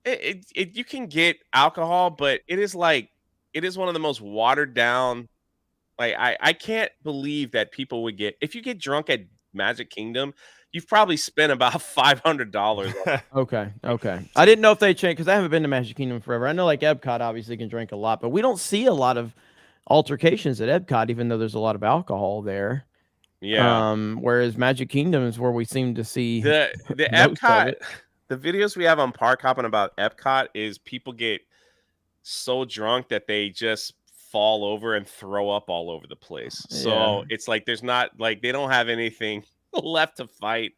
S1: You can get alcohol, but it is one of the most watered down. Like I can't believe that people would get if you get drunk at Magic Kingdom, you've probably spent about $500.
S2: Okay. I didn't know if they changed because I haven't been to Magic Kingdom forever. I know like Epcot obviously can drink a lot, but we don't see a lot of altercations at Epcot, even though there's a lot of alcohol there.
S1: Yeah.
S2: Whereas Magic Kingdom is where we seem to see
S1: The
S2: most of
S1: Epcot,
S2: it.
S1: the videos we have on Park Hopping about Epcot is people get so drunk that they just fall over and throw up all over the place. So it's like there's not like they don't have anything left to fight.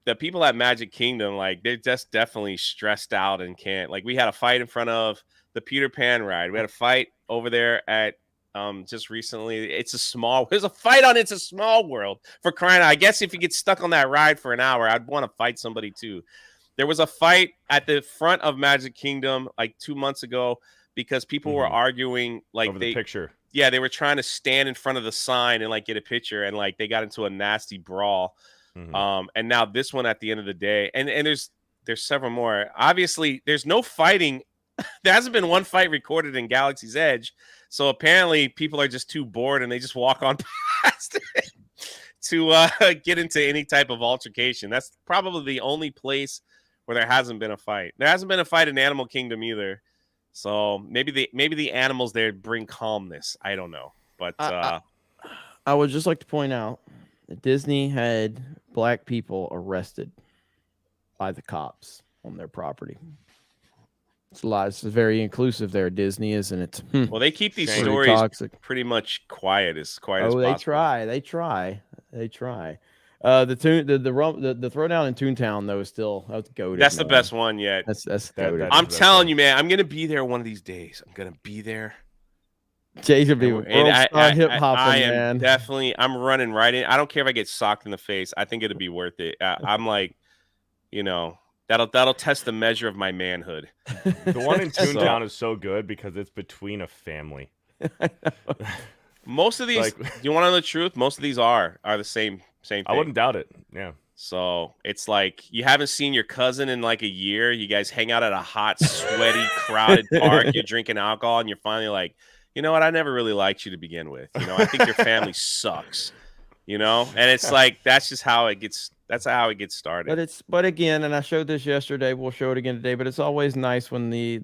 S1: The people at Magic Kingdom, like they're just definitely stressed out and can't. Like we had a fight in front of the Peter Pan ride. We had a fight over there at just recently. There's a fight on It's a Small World, for crying out. I guess if you get stuck on that ride for an hour, I'd want to fight somebody too. There was a fight at the front of Magic Kingdom like 2 months ago because people were arguing like
S3: over the picture.
S1: Yeah, they were trying to stand in front of the sign and like get a picture, and like they got into a nasty brawl. And now this one at the end of the day, and there's several more. Obviously, there's no fighting. There hasn't been one fight recorded in Galaxy's Edge, so apparently people are just too bored and they just walk on past it to get into any type of altercation. That's probably the only place where there hasn't been a fight. There hasn't been a fight in Animal Kingdom either. So maybe the animals there bring calmness. I don't know, but
S2: I would just like to point out that Disney had black people arrested by the cops on their property. It's a lot. It's very inclusive there, Disney, isn't it?
S1: Well, they keep these stories pretty much quiet as possible.
S2: They try. The throwdown in Toontown though is still goated.
S1: That's the best one yet.
S2: That's goated.
S1: I'm telling you, man. I'm gonna be there one of these days. I'm gonna be there.
S2: Jay's gonna be hip hopping, man.
S1: Definitely. I'm running right in. I don't care if I get socked in the face. I think it'll be worth it. I'm like, that'll test the measure of my manhood.
S3: The one in Toontown is so good because it's between a family.
S1: Most of these, you want to know the truth? Most of these are the same thing.
S3: I wouldn't doubt it. Yeah.
S1: So it's like you haven't seen your cousin in like a year. You guys hang out at a hot, sweaty, crowded park. You're drinking alcohol, and you're finally like, you know what? I never really liked you to begin with. I think your family sucks. And it's like that's just how it gets. That's how it gets started.
S2: But again, and I showed this yesterday. We'll show it again today. But it's always nice when the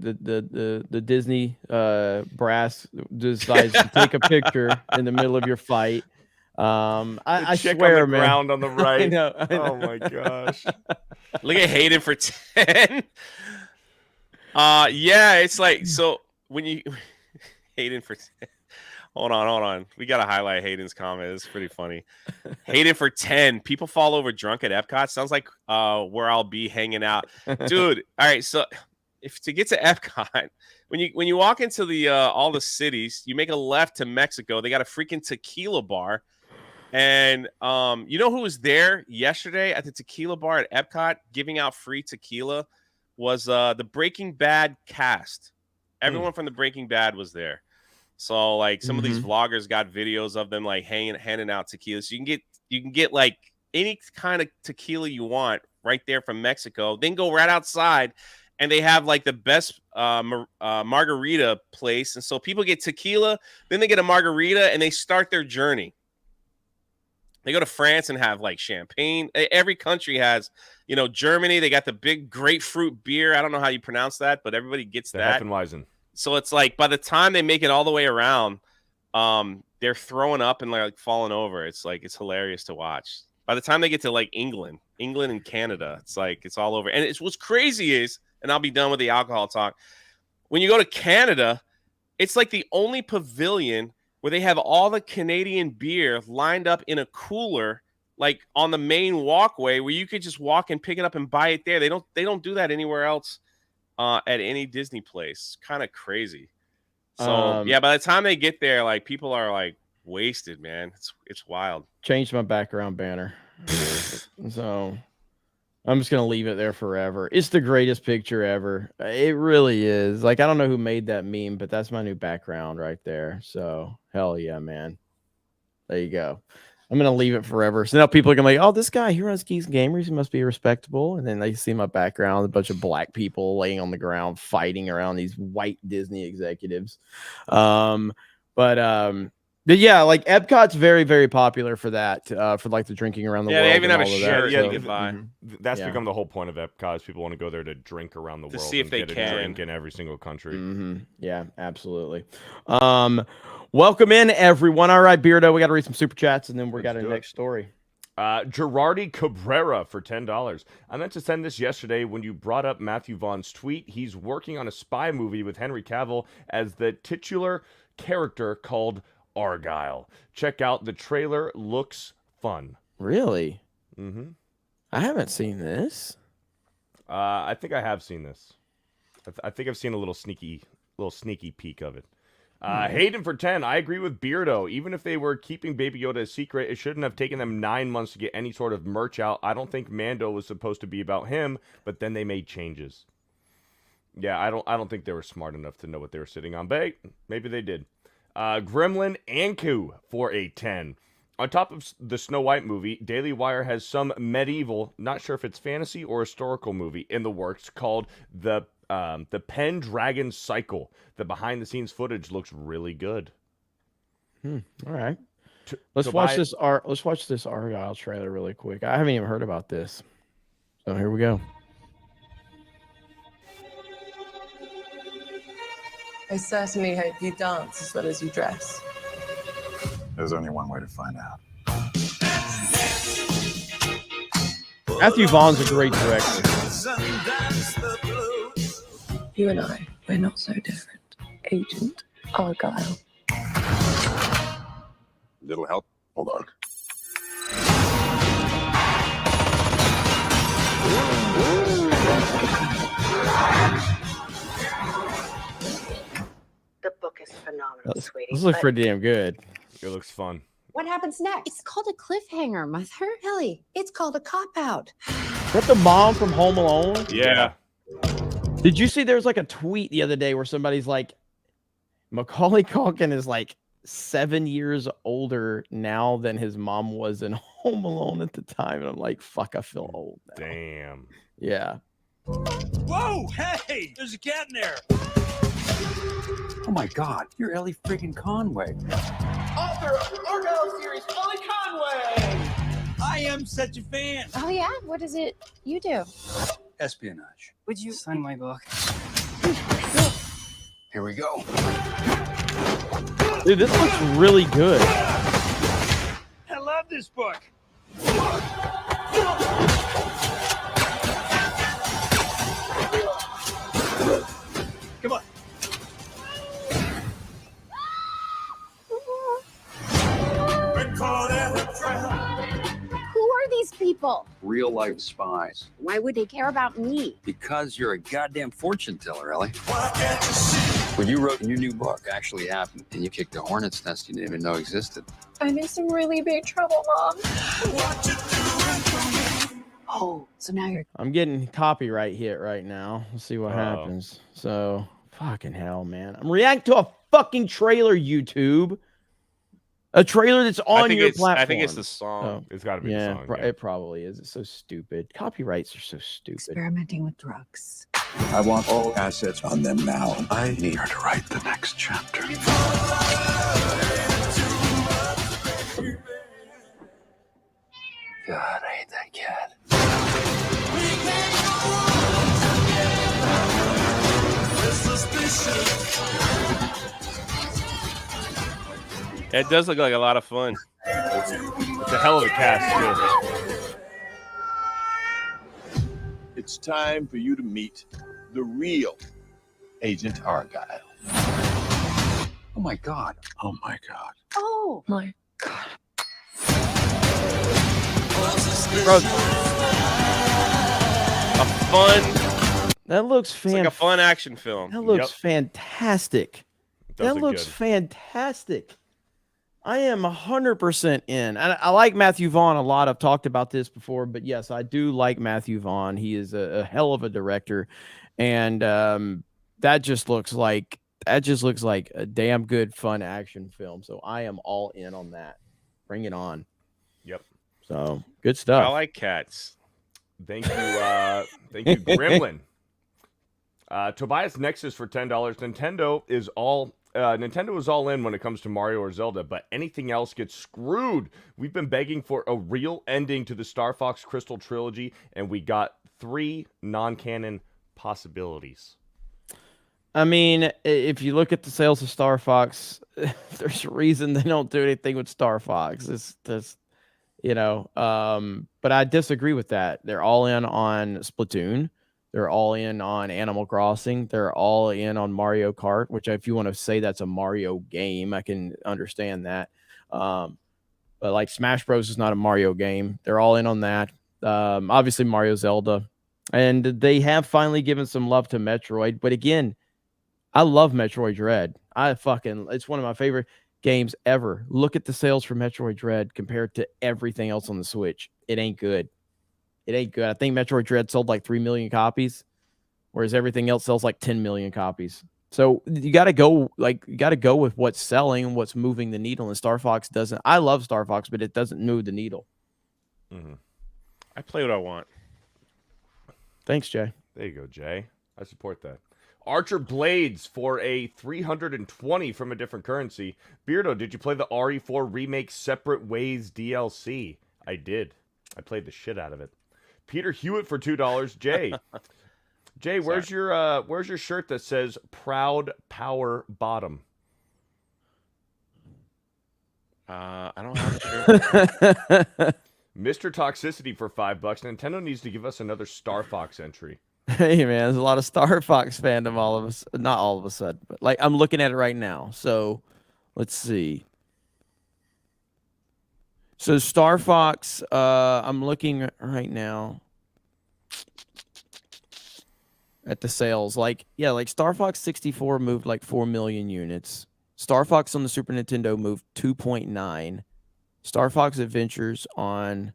S2: Disney brass decides to take a picture in the middle of your fight. I swear,
S3: on the ground on the right.
S2: I know.
S3: Oh my gosh!
S1: Look at Hayden for 10. Yeah, it's like so when you Hayden for 10. Hold on. We got to highlight Hayden's comment. It's pretty funny. Hayden for 10. People fall over drunk at Epcot. Sounds like where I'll be hanging out. Dude, all right. So if to get to Epcot, when you walk into the all the cities, you make a left to Mexico. They got a freaking tequila bar. And you know who was there yesterday at the tequila bar at Epcot giving out free tequila was the Breaking Bad cast. Everyone from the Breaking Bad was there. So like some of these vloggers got videos of them like handing out tequila. So you can get like any kind of tequila you want right there from Mexico. Then go right outside and they have like the best margarita place. And so people get tequila, then they get a margarita and they start their journey. They go to France and have like champagne. Every country has, Germany, they got the big grapefruit beer. I don't know how you pronounce that, but everybody gets that.
S3: Heffenweisen.
S1: So it's like by the time they make it all the way around, they're throwing up and like falling over. It's like it's hilarious to watch. By the time they get to like England and Canada, it's like it's all over. And what's crazy is, and I'll be done with the alcohol talk. When you go to Canada, it's like the only pavilion where they have all the Canadian beer lined up in a cooler, like on the main walkway, where you could just walk and pick it up and buy it there. They don't do that anywhere else. At any Disney place. Kind of crazy. So yeah, by the time they get there, like people are like wasted, man. It's wild.
S2: Changed my background banner. So I'm just gonna leave it there forever. It's the greatest picture ever. It really is. Like I don't know who made that meme, but that's my new background right there. So hell yeah, man. There you go. I'm gonna leave it forever. So now people are gonna be like, oh, this guy, he runs Geeks Gamers, he must be respectable. And then they see my background, a bunch of black people laying on the ground fighting around these white Disney executives. But yeah, like Epcot's very, very popular for that, for like the drinking around the world.
S1: They even
S2: and
S1: have a
S2: all of
S1: shirt
S2: that.
S1: you can buy.
S3: That's become the whole point of Epcot. Is people want to go there to drink around the world
S1: see if
S3: and
S1: they
S3: get
S1: can.
S3: a drink in every single country.
S2: Yeah, absolutely. Welcome in, everyone. All right, Beardo, we got to read some super chats, and then we got our next story.
S3: Gerardi Cabrera for $10. I meant to send this yesterday when you brought up Matthew Vaughn's tweet. He's working on a spy movie with Henry Cavill as the titular character called Argylle. Check out the trailer. Looks fun.
S2: Really?
S3: Mm-hmm.
S2: I haven't seen this.
S3: I think I have seen this. I think I've seen a little sneaky peek of it. Hayden for 10. I agree with Beardo. Even if they were keeping Baby Yoda a secret, it shouldn't have taken them 9 months to get any sort of merch out. I don't think Mando was supposed to be about him, but then they made changes. Yeah, I don't think they were smart enough to know what they were sitting on. But maybe they did. Gremlin Anku for a 10. On top of the Snow White movie, Daily Wire has some medieval, not sure if it's fantasy or historical movie in the works called the Pendragon Cycle. The behind-the-scenes footage looks really good.
S2: All right, let's watch this Argylle trailer really quick. I haven't even heard about this, so here we go.
S4: I certainly hope you dance as well as you dress.
S5: There's only one way to find out.
S2: Matthew Vaughn's a great director.
S4: You and I, we're not so different. Agent Argylle.
S5: Little help? Hold on.
S6: The book is phenomenal, sweetie.
S2: This looks
S6: but
S2: pretty damn good.
S3: It looks fun.
S6: What happens next?
S7: It's called a cliffhanger, Mother.
S6: Ellie, it's called a cop-out.
S2: Is that the mom from Home Alone?
S3: Yeah.
S2: Did you see there was like a tweet the other day where somebody's like, Macaulay Culkin is like 7 years older now than his mom was in Home Alone at the time. And I'm like, fuck, I feel old now.
S3: Damn.
S2: Yeah.
S8: Whoa! Hey! There's a cat in there!
S5: Oh my god, you're Ellie friggin' Conway.
S8: Author of the Argylle series, Ellie Conway! I am such a fan!
S7: Oh, yeah? What is it you do?
S5: Espionage.
S8: Would you sign my book?
S5: Here we go.
S2: Dude, this looks really good.
S8: I love this book! Come on.
S7: Who are these people?
S5: Real life spies.
S7: Why would they care about me?
S5: Because you're a goddamn fortune teller, Ellie. What you wrote in your new book actually happened, and you kicked a hornet's nest you didn't even know existed.
S4: I'm in some really big trouble, Mom.
S7: Oh, so now you're...
S2: I'm getting copyright hit right now. Let's see what happens. So, fucking hell, man. I'm reacting to a fucking trailer, YouTube. A trailer that's on your platform.
S1: I think it's the song.
S2: Oh.
S3: It's got to be the song. Yeah.
S2: It probably is. It's so stupid. Copyrights are so stupid.
S7: experimenting with drugs.
S5: I want all assets on them now. I need her to write the next chapter. God, I hate that cat.
S1: It does look like a lot of fun.
S3: It's a hell of a cast, too.
S9: It's time for you to meet the real Agent Argylle.
S5: Oh my god. Oh my god.
S7: Oh,
S4: My God.
S2: Bro,
S1: A fun,
S2: that looks
S1: it's like a fun action film.
S2: That looks fantastic. That looks fantastic. I am 100% in. And I like Matthew Vaughn a lot. I've talked about this before, but yes, I do like Matthew Vaughn. He is a hell of a director. And that just looks like a damn good fun action film. So I am all in on that. Bring it on.
S3: Yep.
S2: So good stuff.
S1: I like cats.
S3: Thank you, Gremlin. Tobias Nexus for $10. Nintendo is all in when it comes to Mario or Zelda, but anything else gets screwed. We've been begging for a real ending to the Star Fox Crystal trilogy, and we got 3 non-canon possibilities.
S2: I mean, if you look at the sales of Star Fox, there's a reason they don't do anything with Star Fox. It's just, but I disagree with that. They're all in on Splatoon. They're all in on Animal Crossing. They're all in on Mario Kart, which if you want to say that's a Mario game, I can understand that. But like Smash Bros is not a Mario game. They're all in on that. Obviously Mario, Zelda, and they have finally given some love to Metroid. But again, I love Metroid Dread. It's one of my favorite games ever. Look at the sales for Metroid Dread compared to everything else on the Switch. It ain't good. It ain't good. I think Metroid Dread sold like 3 million copies, whereas everything else sells like 10 million copies. So you got to go with what's selling and what's moving the needle. And Star Fox doesn't. I love Star Fox, but it doesn't move the needle.
S3: Mm-hmm.
S1: I play what I want.
S2: Thanks, Jay.
S3: There you go, Jay. I support that. Archer Blades for a 320 from a different currency. Beardo, did you play the RE4 Remake Separate Ways DLC? I did. I played the shit out of it. Peter Hewitt for $2. Jay, where's your shirt that says Proud Power Bottom?
S1: I don't have a shirt.
S3: Mr. Toxicity for $5. Nintendo needs to give us another Star Fox entry.
S2: Hey man, there's a lot of Star Fox fandom not all of a sudden, but like I'm looking at it right now. So let's see. So Star Fox, I'm looking right now at the sales. Like Star Fox 64 moved like 4 million units. Star Fox on the Super Nintendo moved 2.9. Star Fox Adventures on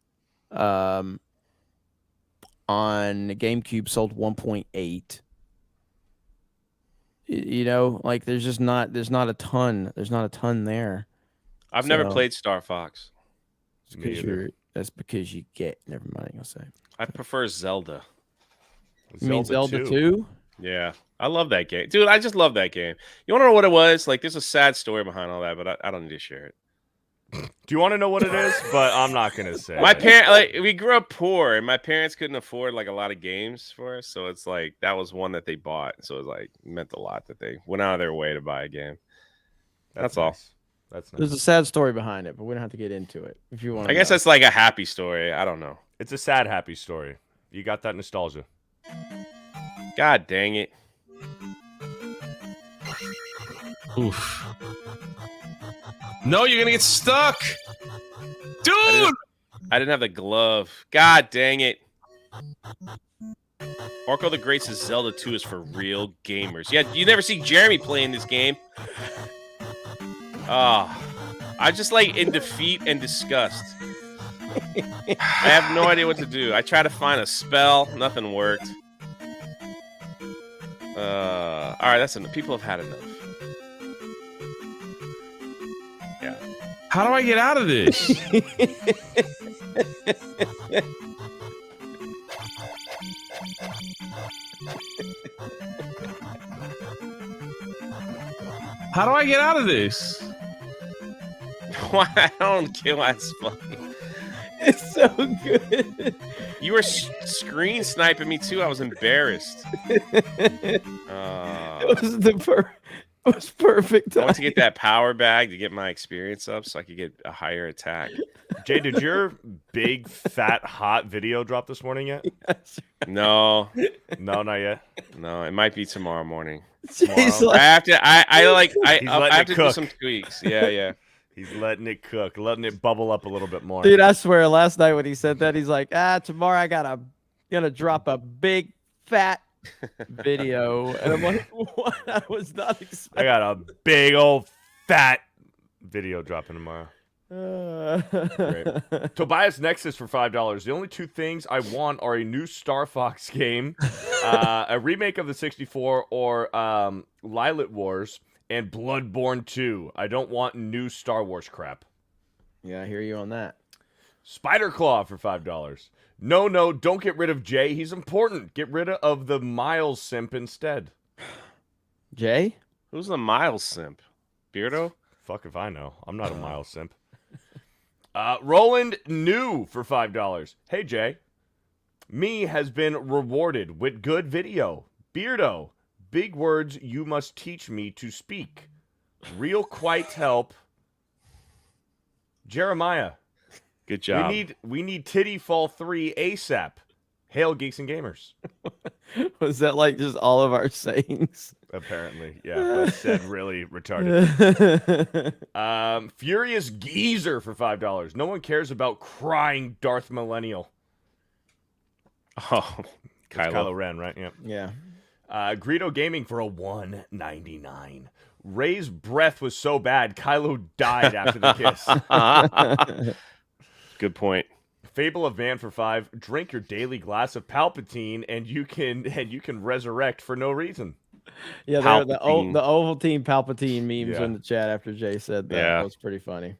S2: GameCube sold 1.8. Like there's not a ton there.
S1: I've never played Star Fox.
S2: That's because you get. Never mind. I'll say.
S1: I prefer Zelda.
S2: You mean Zelda 2?
S1: Yeah, I love that game, dude. I just love that game. You want to know what it was? Like, there's a sad story behind all that, but I don't need to share it.
S3: Do you want to know what it is? But I'm not gonna say.
S1: My parents, we grew up poor, and my parents couldn't afford like a lot of games for us. So it's like that was one that they bought. So it was like meant a lot that they went out of their way to buy a game. That's all.
S3: Nice. That's nice.
S2: There's a sad story behind it, but we don't have to get into it if you want.
S1: I guess that's like a happy story. I don't know.
S3: It's a sad, happy story. You got that nostalgia.
S1: God dang it. Oof. No, you're gonna get stuck. Dude! I didn't have the glove. God dang it. Orko the Great says Zelda 2 is for real gamers. Yeah, you never see Jeremy playing this game. I just like in defeat and disgust. I have no idea what to do. I try to find a spell. Nothing worked. All right, that's enough. People have had enough. Yeah.
S10: How do I get out of this? How do I get out of this?
S1: Why? I don't get why it's funny.
S2: It's so good.
S1: You were screen sniping me too. I was embarrassed.
S2: It was perfect.
S1: I want to get that power bag to get my experience up so I could get a higher attack.
S3: Jay, did your big, fat, hot video drop this morning yet?
S2: Yes.
S1: No.
S3: No, not yet.
S1: No, it might be tomorrow morning.
S2: Like,
S1: I have to. I have to do
S3: cook.
S1: some tweaks. Yeah.
S3: He's letting it cook, letting it bubble up a little bit more.
S2: Dude, I swear, last night when he said that, he's like, tomorrow I gonna drop a big fat video. And I'm like, what? I was not expecting.
S3: I got a big old fat video dropping tomorrow. Great. Tobias Nexus for $5. The only two things I want are a new Star Fox game, a remake of the 64, or Lilith Wars, and Bloodborne 2. I don't want new Star Wars crap.
S2: Yeah, I hear you on that.
S3: Spider Claw for $5. No, don't get rid of Jay. He's important. Get rid of the Miles simp instead.
S2: Jay?
S1: Who's the Miles simp? Beardo?
S3: Fuck if I know. I'm not a Miles simp. Roland New for $5. Hey, Jay. Me has been rewarded with good video. Beardo. Big words you must teach me to speak. Real quite help. Jeremiah.
S1: Good job.
S3: We need Titty Fall 3 ASAP. Hail Geeks and Gamers.
S2: Was that like just all of our sayings?
S3: Apparently, yeah. But said really retarded. Furious Geezer for $5. No one cares about crying Darth Millennial.
S1: Oh,
S3: Kylo Ren, right? Yeah.
S2: Yeah.
S3: Greedo Gaming for a $1.99. Ray's breath was so bad, Kylo died after the kiss.
S1: Good point.
S3: Fable of Man for $5. Drink your daily glass of Palpatine, and you can resurrect for no reason.
S2: Yeah, the Ovaltine Palpatine memes in the chat after Jay said that. That was pretty funny.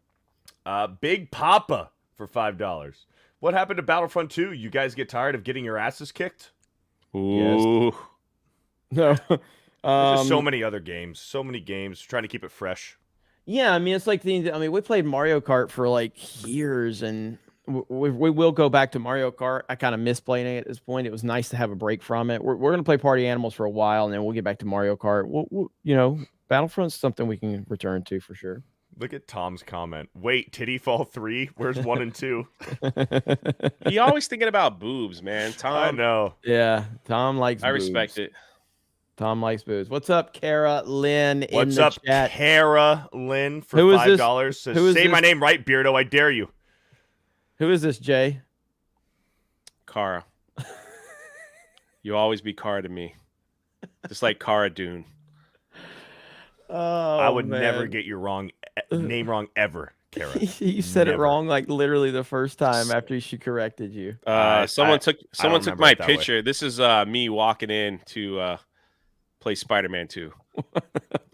S3: Big Papa for $5. What happened to Battlefront 2? You guys get tired of getting your asses kicked?
S1: Ooh.
S2: Yes. No.
S3: There's just so many other games. So many games. Trying to keep it fresh.
S2: Yeah, I mean, it's like we played Mario Kart for like years, and we will go back to Mario Kart. I kind of miss playing it at this point. It was nice to have a break from it. We're going to play Party Animals for a while, and then we'll get back to Mario Kart. We'll Battlefront's something we can return to for sure.
S3: Look at Tom's comment. Wait, Titty Fall 3? Where's 1 and 2?
S1: He always thinking about boobs, man. Tom.
S3: I know.
S2: Yeah, Tom likes
S1: I
S2: boobs.
S1: respect it.
S2: Tom likes boobs. What's up, Kara Lynn?
S3: What's
S2: in the
S3: up,
S2: chat?
S3: Kara Lynn for
S2: Who is
S3: $5?
S2: this?
S3: Says,
S2: Who is
S3: say
S2: this?
S3: my name right, Beardo. I dare you.
S2: Who is this, Jay?
S1: Kara. You always be Kara to me. Just like Cara Dune.
S2: Oh,
S3: I would
S2: man.
S3: never get your name wrong ever, Kara.
S2: You said it wrong like literally the first time after she corrected you.
S1: Someone took
S3: remember
S1: my
S3: it that way.
S1: picture. This is me walking in to play Spider-Man 2.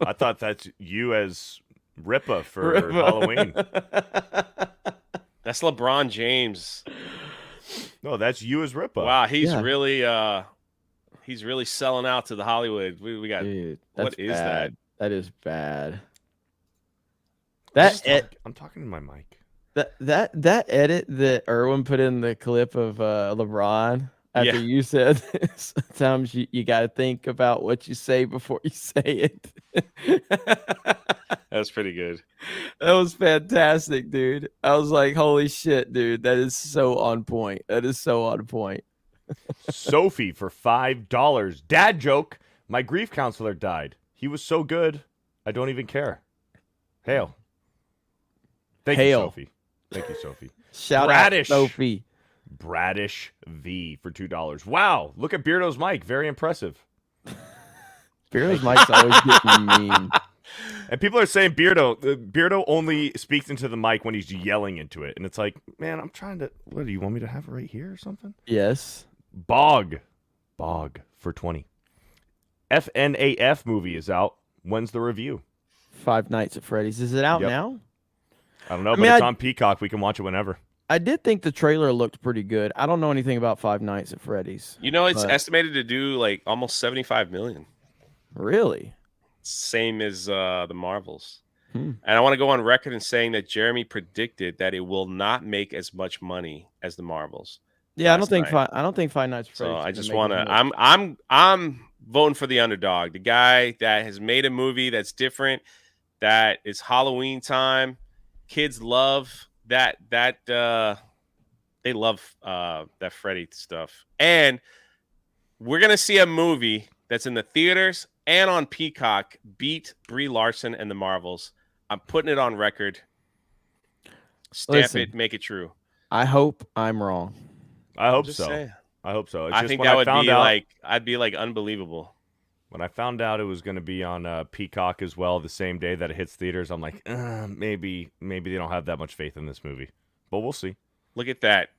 S3: I thought that's you as Ripa for Halloween.
S1: That's LeBron James.
S3: No, that's you as Ripa.
S1: Wow, he's really selling out to the Hollywood. We got.
S2: Dude,
S1: what is that?
S2: That is bad.
S3: I'm talking to my mic.
S2: That edit that Erwin put in the clip of LeBron after you said sometimes you got to think about what you say before you say it.
S1: That was pretty good.
S2: That was fantastic, dude. I was like, holy shit, dude. That is so on point. That is so on point.
S3: Sophie for $5. Dad joke. My grief counselor died. He was so good. I don't even care. Hail. Thank you, Sophie. Thank you, Sophie.
S2: Shout out Sophie.
S3: Bradish V for $2. Wow. Look at Beardo's mic. Very impressive.
S2: Beardo's mic's always getting mean.
S3: And people are saying Beardo only speaks into the mic when he's yelling into it. And it's like, man, I'm trying to... What, do you want me to have it right here or something?
S2: Yes.
S3: Bog for 20. FNAF movie is out. When's the review?
S2: Five Nights at Freddy's. Is it out now?
S3: I don't know, but it's on Peacock. We can watch it whenever.
S2: I did think the trailer looked pretty good. I don't know anything about Five Nights at Freddy's.
S1: You know, it's estimated to do like almost 75 million.
S2: Really?
S1: Same as the Marvels. And I want to go on record in saying that Jeremy predicted that it will not make as much money as the Marvels.
S2: Yeah, I don't think Five Nights at Freddy's.
S1: So I just want to. I'm voting for the underdog, the guy that has made a movie that's different, that is Halloween time. Kids love that. They love that Freddy stuff, and we're gonna see a movie that's in the theaters and on Peacock beat Brie Larson and the Marvels. I'm putting it on record. Stamp it, make it true.
S2: I hope I'm wrong.
S3: I hope so. Saying. I hope so. It's
S1: I think that would be like I'd be like unbelievable.
S3: When I found out it was going to be on Peacock as well the same day that it hits theaters, I'm like, maybe they don't have that much faith in this movie. But we'll see.
S1: Look at that.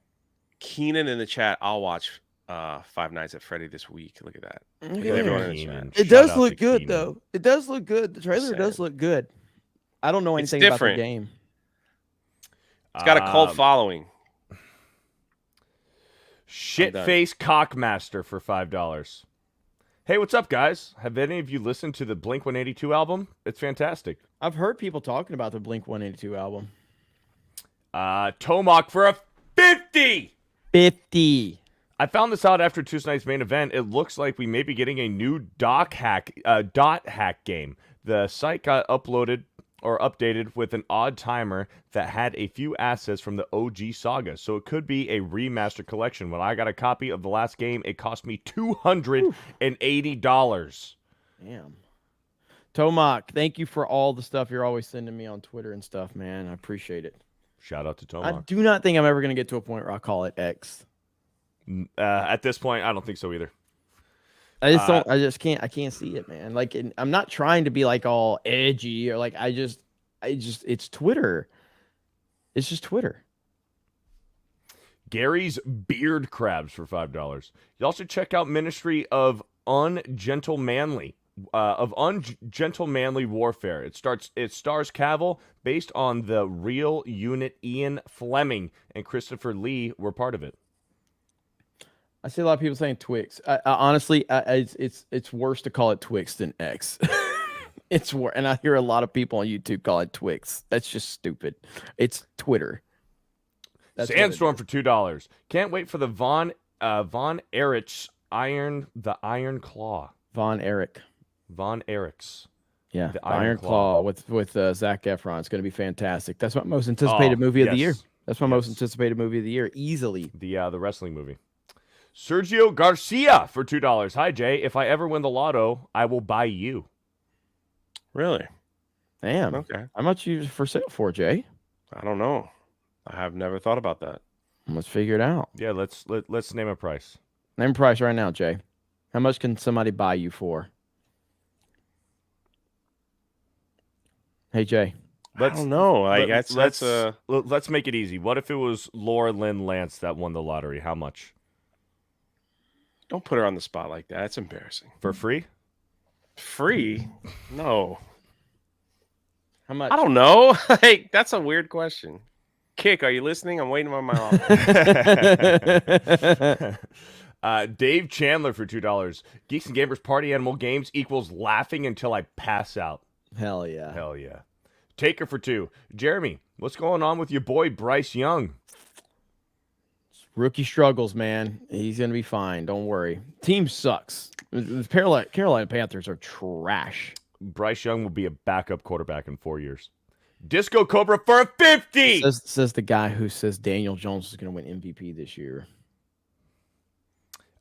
S1: Keenan in the chat. I'll watch Five Nights at Freddy this week. Look at that. Look at everyone in the chat.
S2: It does look good, though. It does look good. The trailer does look good. I don't know anything about the game.
S1: It's got a cult following.
S3: Shitface Cockmaster for $5. Hey, what's up, guys? Have any of you listened to the Blink-182 album? It's fantastic.
S2: I've heard people talking about the Blink-182 album.
S3: Tomac for a 50!
S2: 50.
S3: I found this out after Tuesday night's main event. It looks like we may be getting a new dot hack game. The site got uploaded or updated with an odd timer that had a few assets from the OG saga, so it could be a remastered collection. When I got a copy of the last game, it cost me $280.
S2: Damn. Tomac, thank you for all the stuff you're always sending me on Twitter and stuff, man. I appreciate it.
S3: Shout out to Tomac.
S2: I do not think I'm ever going to get to a point where I call it X.
S3: At this point, I don't think so either.
S2: I just don't. I just can't. I can't see it, man. Like, I'm not trying to be like all edgy or like. I just. It's Twitter. It's just Twitter.
S3: Gary's Beard Crabs for $5. You also check out Ministry of Ungentlemanly Warfare. It stars Cavill, based on the real unit. Ian Fleming and Christopher Lee were part of it.
S2: I see a lot of people saying Twix. Honestly, it's worse to call it Twix than X. It's worse, and I hear a lot of people on YouTube call it Twix. That's just stupid. It's Twitter.
S3: Sandstorm for $2. Can't wait for the Von Erich's Iron Claw.
S2: Von
S3: Erich's.
S2: Yeah, the Iron Claw with Zac Efron. It's going to be fantastic. That's my most anticipated movie of the year. That's my most anticipated movie of the year, easily.
S3: The wrestling movie. Sergio Garcia for $2. Hi, Jay. If I ever win the lotto, I will buy you.
S1: Really?
S2: Damn.
S1: Okay.
S2: How much you for sale for, Jay?
S1: I don't know. I have never thought about that.
S2: Let's figure it out.
S3: Yeah, let's name a price.
S2: Name a price right now, Jay. How much can somebody buy you for? Hey, Jay.
S1: I don't know.
S3: Let's make it easy. What if it was Laura Lynn Lance that won the lottery? How much?
S1: Don't put her on the spot like that. It's embarrassing.
S3: For free?
S1: Free? No.
S2: How much?
S1: I don't know. Like, that's a weird question. Kick, are you listening? I'm waiting on my offer.
S3: Dave Chandler for $2. Geeks and Gamers Party Animal Games equals laughing until I pass out.
S2: Hell yeah.
S3: Hell yeah. Taker for $2. Jeremy, what's going on with your boy Bryce Young?
S2: Rookie struggles, man. He's going to be fine. Don't worry. Team sucks. The Carolina Panthers are trash.
S3: Bryce Young will be a backup quarterback in 4 years. Disco Cobra for a 50.
S2: Says the guy who says Daniel Jones is going to win MVP this year.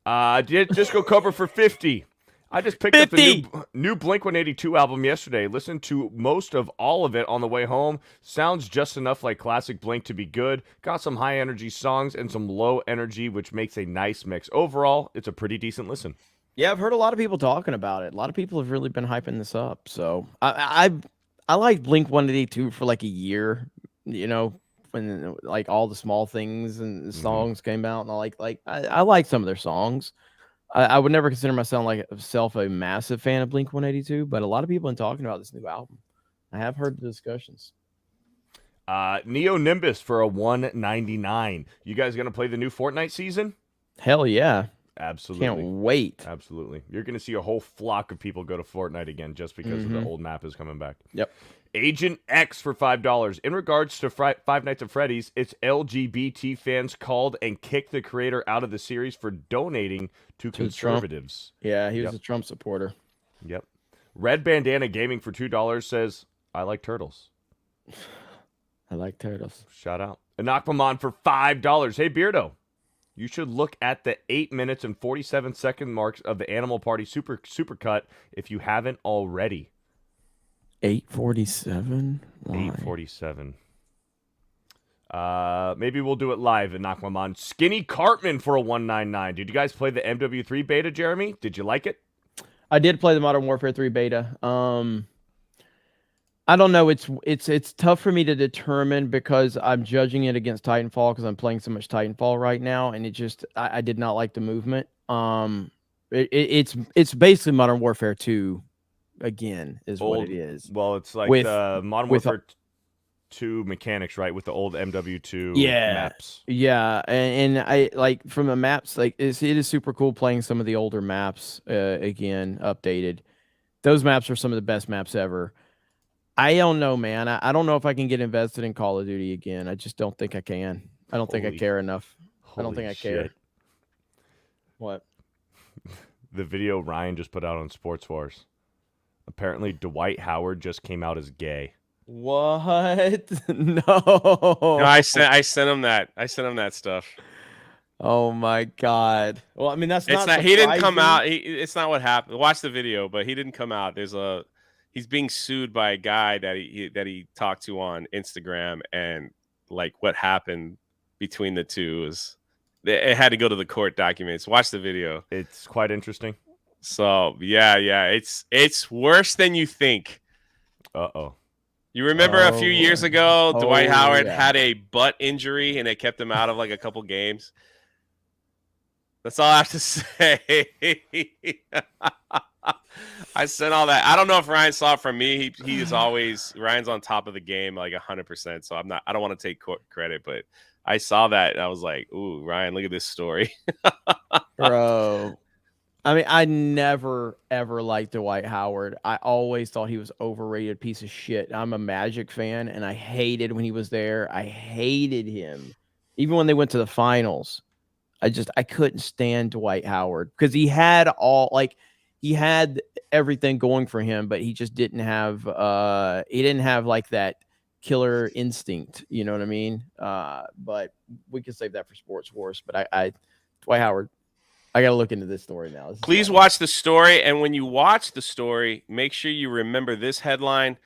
S3: Disco Cobra for 50. I just picked up the new Blink-182 album yesterday. Listened to most of all of it on the way home. Sounds just enough like classic Blink to be good. Got some high-energy songs and some low energy, which makes a nice mix. Overall, it's a pretty decent listen.
S2: Yeah, I've heard a lot of people talking about it. A lot of people have really been hyping this up. So I liked Blink-182 for like a year, you know, when like all the small things and the songs came out, and I like some of their songs. I would never consider myself a massive fan of Blink-182, but a lot of people have been talking about this new album. I have heard the discussions.
S3: Neo Nimbus for a $199. You guys gonna play the new Fortnite season?
S2: Hell yeah.
S3: Absolutely.
S2: Can't wait.
S3: Absolutely. You're going to see a whole flock of people go to Fortnite again just because of the old map is coming back.
S2: Yep.
S3: Agent X for $5. In regards to Five Nights at Freddy's, its LGBT fans called and kicked the creator out of the series for donating to conservatives.
S2: Yeah, he was a Trump supporter.
S3: Yep. Red Bandana Gaming for $2 says, I like turtles.
S2: I like turtles.
S3: Shout out. Anakpamon for $5. Hey, Beardo. You should look at the 8 minutes and 47-second marks of the Animal Party Supercut if you haven't already.
S2: 8:47?
S3: 8:47. Maybe we'll do it live at Nakmamon. Skinny Cartman for a $199. Did you guys play the MW3 beta, Jeremy? Did you like it?
S2: I did play the Modern Warfare 3 beta. I don't know. It's tough for me to determine because I'm judging it against Titanfall because I'm playing so much Titanfall right now, and I did not like the movement. It's basically Modern Warfare 2 again is what it is.
S3: Well, it's like Modern Warfare. 2 mechanics, right? With the old MW2
S2: Yeah.
S3: maps.
S2: Yeah, and I like from the maps, like it is super cool playing some of the older maps again, updated. Those maps are some of the best maps ever. I don't know, man. I don't know if I can get invested in Call of Duty again. I just don't think I can. I don't think I care enough. I don't think I care.
S3: Shit.
S2: What?
S3: The video Ryan just put out on Sports Wars. Apparently, Dwight Howard just came out as gay.
S2: What? No.
S1: No, I sent him that. I sent him that stuff.
S2: Oh my god. Well, I mean that's
S1: It's
S2: not.
S1: he didn't come
S2: surprising.
S1: out. It's not what happened. Watch the video, but he didn't come out. He's being sued by a guy that he talked to on Instagram, and like what happened between the two is it had to go to the court documents. Watch the video.
S3: It's quite interesting.
S1: So yeah, it's worse than you think.
S3: Uh-oh.
S1: You remember a few years ago, Dwight Howard
S2: yeah.
S1: had a butt injury and it kept him out of like a couple games. That's all I have to say. I sent all that. I don't know if Ryan saw it from me. He is always Ryan's on top of the game like 100%. So I don't want to take credit, but I saw that and I was like, "Ooh, Ryan, look at this story."
S2: Bro. I mean, I never ever liked Dwight Howard. I always thought he was overrated piece of shit. I'm a Magic fan and I hated when he was there. I hated him. Even when they went to the finals. I couldn't stand Dwight Howard because he had everything going for him, but he just didn't have like that killer instinct, you know what I mean? But we can save that for Sports Wars. But I Dwight Howard, I gotta look into this story now.
S1: Please watch the story, and when you watch the story, make sure you remember this headline.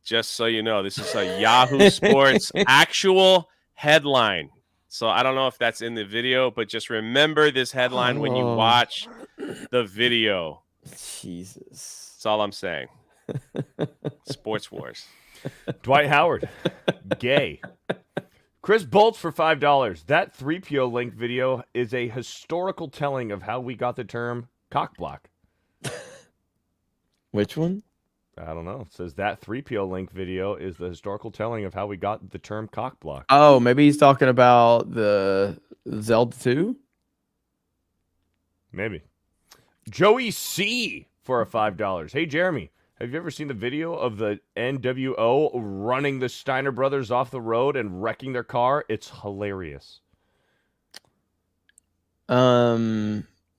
S1: Just so you know, this is a Yahoo Sports actual headline. So I don't know if that's in the video, but just remember this headline when you watch the video.
S2: Jesus.
S1: That's all I'm saying. Sports Wars.
S3: Dwight Howard, gay. Chris Bolts for $5. That 3PO link video is a historical telling of how we got the term cockblock.
S2: Which one?
S3: I don't know. It says that 3PO link video is the historical telling of how we got the term cockblock.
S2: Oh, maybe he's talking about the Zelda 2?
S3: Maybe. Joey C for a $5. Hey, Jeremy, have you ever seen the video of the NWO running the Steiner brothers off the road and wrecking their car? It's hilarious.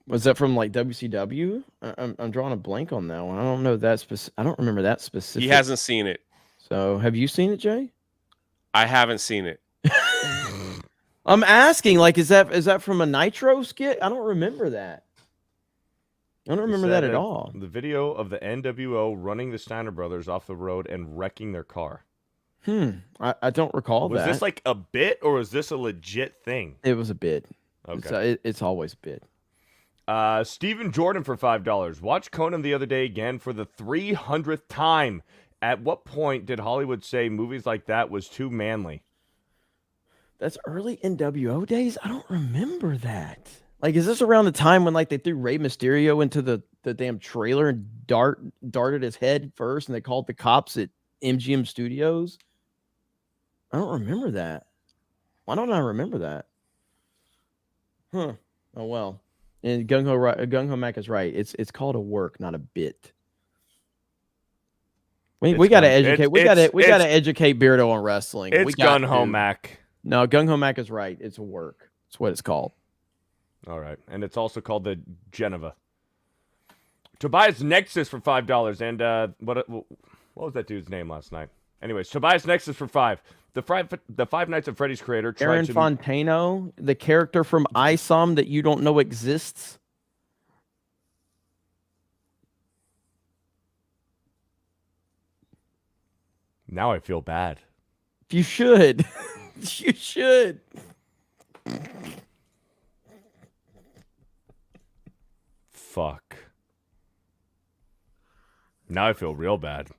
S2: Was that from like WCW? I'm drawing a blank on that one. I don't know that I don't remember that specific.
S1: He hasn't seen it.
S2: So have you seen it, Jay?
S1: I haven't seen it.
S2: I'm asking, like, is that from a Nitro skit? I don't remember that. I don't remember that at all.
S3: The video of the NWO running the Steiner brothers off the road and wrecking their car.
S2: I don't recall that.
S3: Was this like a bit or was this a legit thing?
S2: It was a bit.
S3: Okay.
S2: It's always a bit.
S3: Stephen Jordan for $5. Watch Conan the other day again for the 300th time. At what point did Hollywood say movies like that was too manly?
S2: That's early NWO days? I don't remember that. Like, is this around the time when like they threw Rey Mysterio into the damn trailer and darted his head first and they called the cops at MGM Studios? I don't remember that. Why don't I remember that? Oh well. And Gung Ho Mac is right. It's called a work, not a bit. We got to educate. We got to educate Beardo on wrestling.
S3: It's Gun Ho Mac.
S2: No, Gung Ho Mac is right. It's a work. That's what it's called.
S3: All right, and it's also called the Geneva. Tobias Nexus for $5. And what was that dude's name last night? Anyways, Tobias Nexus for $5. The Five Nights at Freddy's creator tried
S2: Aaron Fontano, the character from ISOM that you don't know exists.
S3: Now I feel bad.
S2: You should. You should.
S3: Fuck. Now I feel real bad.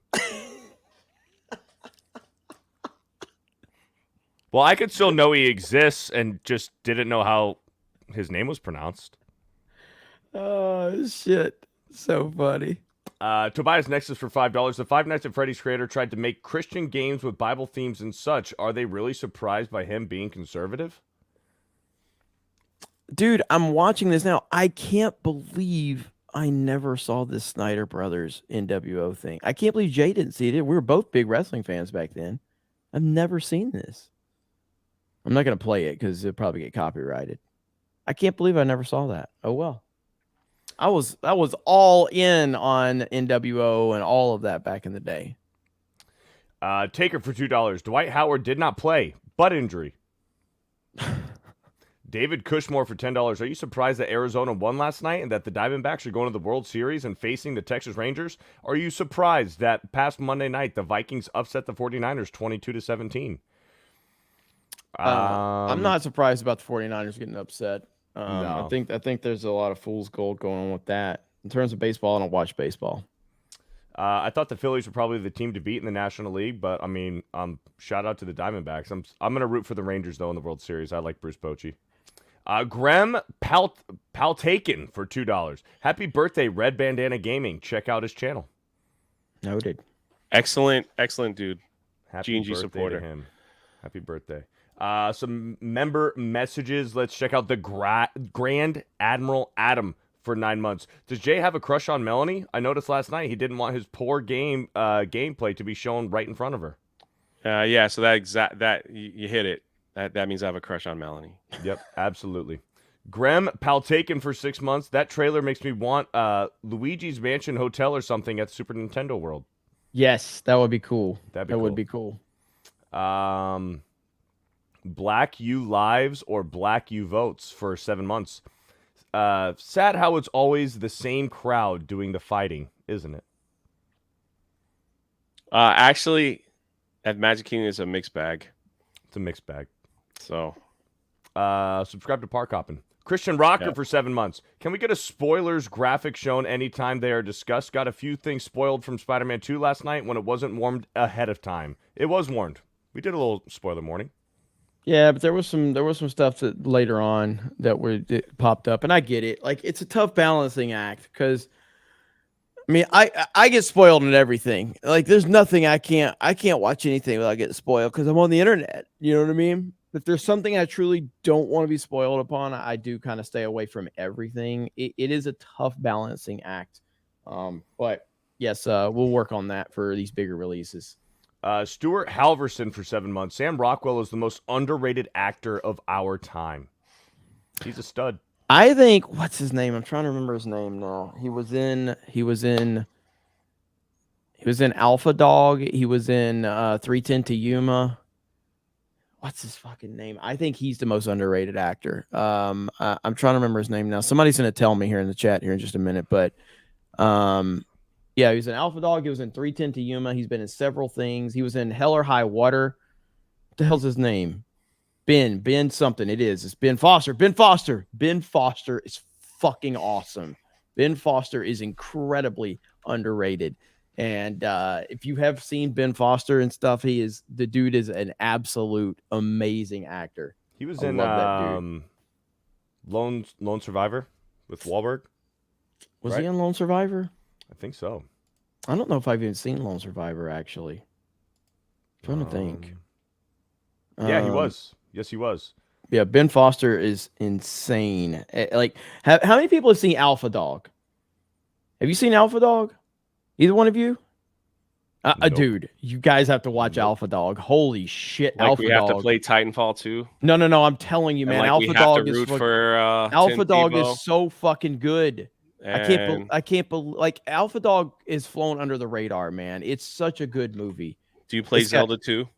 S3: Well, I could still know he exists and just didn't know how his name was pronounced.
S2: Oh, shit. So funny.
S3: Tobias Nexus for $5. The Five Nights at Freddy's creator tried to make Christian games with Bible themes and such. Are they really surprised by him being conservative?
S2: Dude, I'm watching this now. I can't believe I never saw this Snyder Brothers NWO thing. I can't believe Jay didn't see it. We were both big wrestling fans back then. I've never seen this. I'm not going to play it because it'll probably get copyrighted. I can't believe I never saw that. Oh, well. I was all in on NWO and all of that back in the day.
S3: Taker for $2. Dwight Howard did not play. Butt injury. David Cushmore for $10. Are you surprised that Arizona won last night and that the Diamondbacks are going to the World Series and facing the Texas Rangers? Are you surprised that past Monday night the Vikings upset the 49ers 22-17?
S2: I'm not surprised about the 49ers getting upset.
S3: No.
S2: I think there's a lot of fool's gold going on with that. In terms of baseball, I don't watch baseball.
S3: I thought the Phillies were probably the team to beat in the National League, but I mean, shout out to the Diamondbacks. I'm going to root for the Rangers though in the World Series. I like Bruce Bochy. Graham Paltaken for $2. Happy birthday, Red Bandana Gaming. Check out his channel.
S2: Noted.
S1: Excellent dude.
S3: Happy
S1: G&G
S3: birthday
S1: supporter.
S3: to him. Happy birthday. Some member messages. Let's check out the Grand Admiral Adam for 9 months. Does Jay have a crush on Melanie? I noticed last night he didn't want his poor gameplay to be shown right in front of her.
S1: Yeah, so that you hit it. That means I have a crush on Melanie.
S3: Yep, absolutely. Graham Paltaken for 6 months. That trailer makes me want Luigi's Mansion Hotel or something at Super Nintendo World.
S2: Yes, that would be cool.
S3: That
S2: would be cool.
S3: Black U Lives or Black U Votes for 7 months. Sad how it's always the same crowd doing the fighting, isn't it?
S1: Actually, at Magic Kingdom is a mixed bag.
S3: It's a mixed bag.
S1: So,
S3: subscribe to Park Hoppin'. Christian Rocker for 7 months. Can we get a spoilers graphic shown anytime they are discussed? Got a few things spoiled from Spider-Man 2 last night when it wasn't warned ahead of time. It was warned. We did a little spoiler warning.
S2: Yeah, but there was some stuff that later on that it popped up, and I get it. Like, it's a tough balancing act because, I mean, I get spoiled in everything. Like, there's nothing I can't watch anything without getting spoiled because I'm on the internet. You know what I mean? If there's something I truly don't want to be spoiled upon, I do kind of stay away from everything. It is a tough balancing act. But yes, we'll work on that for these bigger releases.
S3: Stuart Halverson for 7 months. Sam Rockwell is the most underrated actor of our time. He's a stud.
S2: I think, what's his name? I'm trying to remember his name now. He was in Alpha Dog. He was in 310 to Yuma. What's his fucking name? I think he's the most underrated actor. I'm trying to remember his name now. Somebody's going to tell me here in the chat here in just a minute, but yeah, he was in Alpha Dog. He was in 310 to Yuma. He's been in several things. He was in Hell or High Water. What the hell's his name? Ben something. It's Ben Foster. Ben Foster is fucking awesome. Ben Foster is incredibly underrated. And if you have seen Ben Foster and stuff, the dude is an absolute amazing actor.
S3: He was in Lone Survivor with Wahlberg.
S2: Was he in Lone Survivor?
S3: I think so.
S2: I don't know if I've even seen Lone Survivor, actually. I'm trying to think.
S3: Yeah, he was. Yes, he was.
S2: Yeah, Ben Foster is insane. Like, how many people have seen Alpha Dog? Have you seen Alpha Dog? Either one of you?
S3: Nope.
S2: Dude, you guys have to watch Alpha Dog. Holy shit,
S1: like
S2: Alpha
S1: we have
S2: Dog.
S1: to play Titanfall 2.
S2: No, I'm telling you, man.
S1: Like
S2: Alpha
S1: we
S2: Dog
S1: have to
S2: is
S1: root for
S2: Alpha
S1: Tim
S2: Dog
S1: Tebow.
S2: is so fucking good. I can't believe, like, Alpha Dog is flown under the radar, man. It's such a good movie.
S1: Do you play Zelda 2?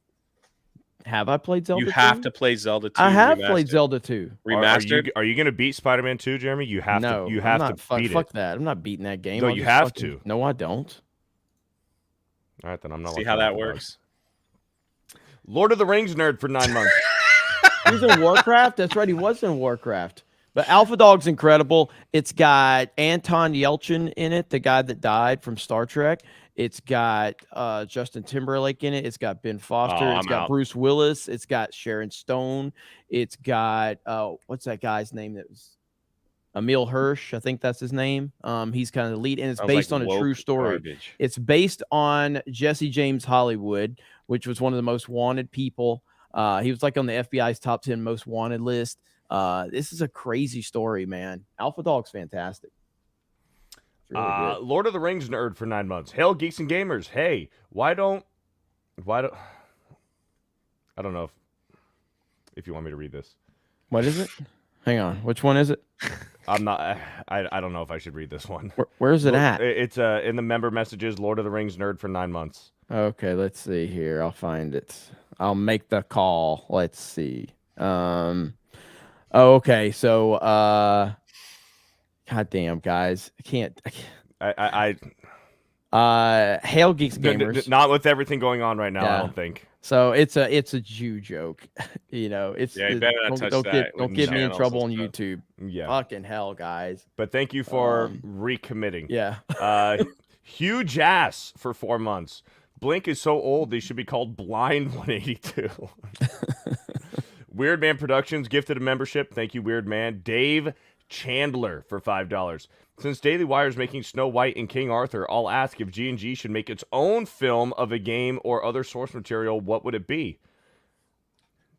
S2: Have I played Zelda 2?
S1: You have to play Zelda 2.
S2: I have
S1: remastered.
S2: played Zelda 2.
S1: Remastered?
S3: Are you going to beat Spider-Man 2, Jeremy? You have to. You have to beat
S2: fuck
S3: it.
S2: that. I'm not beating that game.
S3: No, you have to.
S2: No, I don't.
S3: All right, then I'm not.
S1: See how that works.
S3: Lord of the Rings nerd for 9 months.
S2: He was in Warcraft. That's right. He was in Warcraft. But Alpha Dog's incredible. It's got Anton Yelchin in it, the guy that died from Star Trek. It's got Justin Timberlake in it. It's got Ben Foster. It's got Bruce Willis. It's got Sharon Stone. It's got what's that guy's name that was Emil Hirsch, I think that's his name. He's kind of the lead, and it's
S1: Sounds
S2: based
S1: like
S2: on a
S1: woke
S2: true story.
S1: garbage.
S2: It's based on Jesse James Hollywood, which was one of the most wanted people. He was like on the FBI's top 10 most wanted list. This is a crazy story, man. Alpha Dog's fantastic. It's really good.
S3: Lord of the Rings nerd for 9 months. Hail, Geeks and Gamers. Hey, why don't I don't know if you want me to read this.
S2: What is it? Hang on. Which one is it?
S3: I'm not. I don't know if I should read this one.
S2: Where's it at?
S3: It's in the member messages. Lord of the Rings nerd for 9 months.
S2: Okay, let's see here. I'll find it. I'll make the call. Let's see. Okay. So, goddamn, guys, I can't. Hail Geeks Gamers.
S3: Not with everything going on right now.
S2: Yeah.
S3: I don't think.
S2: So it's a Jew joke. You know, you
S1: better not touch that
S2: don't
S1: with
S2: get me in
S1: channels
S2: trouble on
S1: and stuff.
S2: YouTube.
S3: Yeah.
S2: Fucking hell, guys.
S3: But thank you for recommitting.
S2: Yeah.
S3: Huge ass for 4 months. Blink is so old they should be called Blind 182. Weird Man Productions gifted a membership. Thank you, Weird Man. Dave Chandler for $5. Since Daily Wire is making Snow White and King Arthur, I'll ask if G&G should make its own film of a game or other source material. What would it be?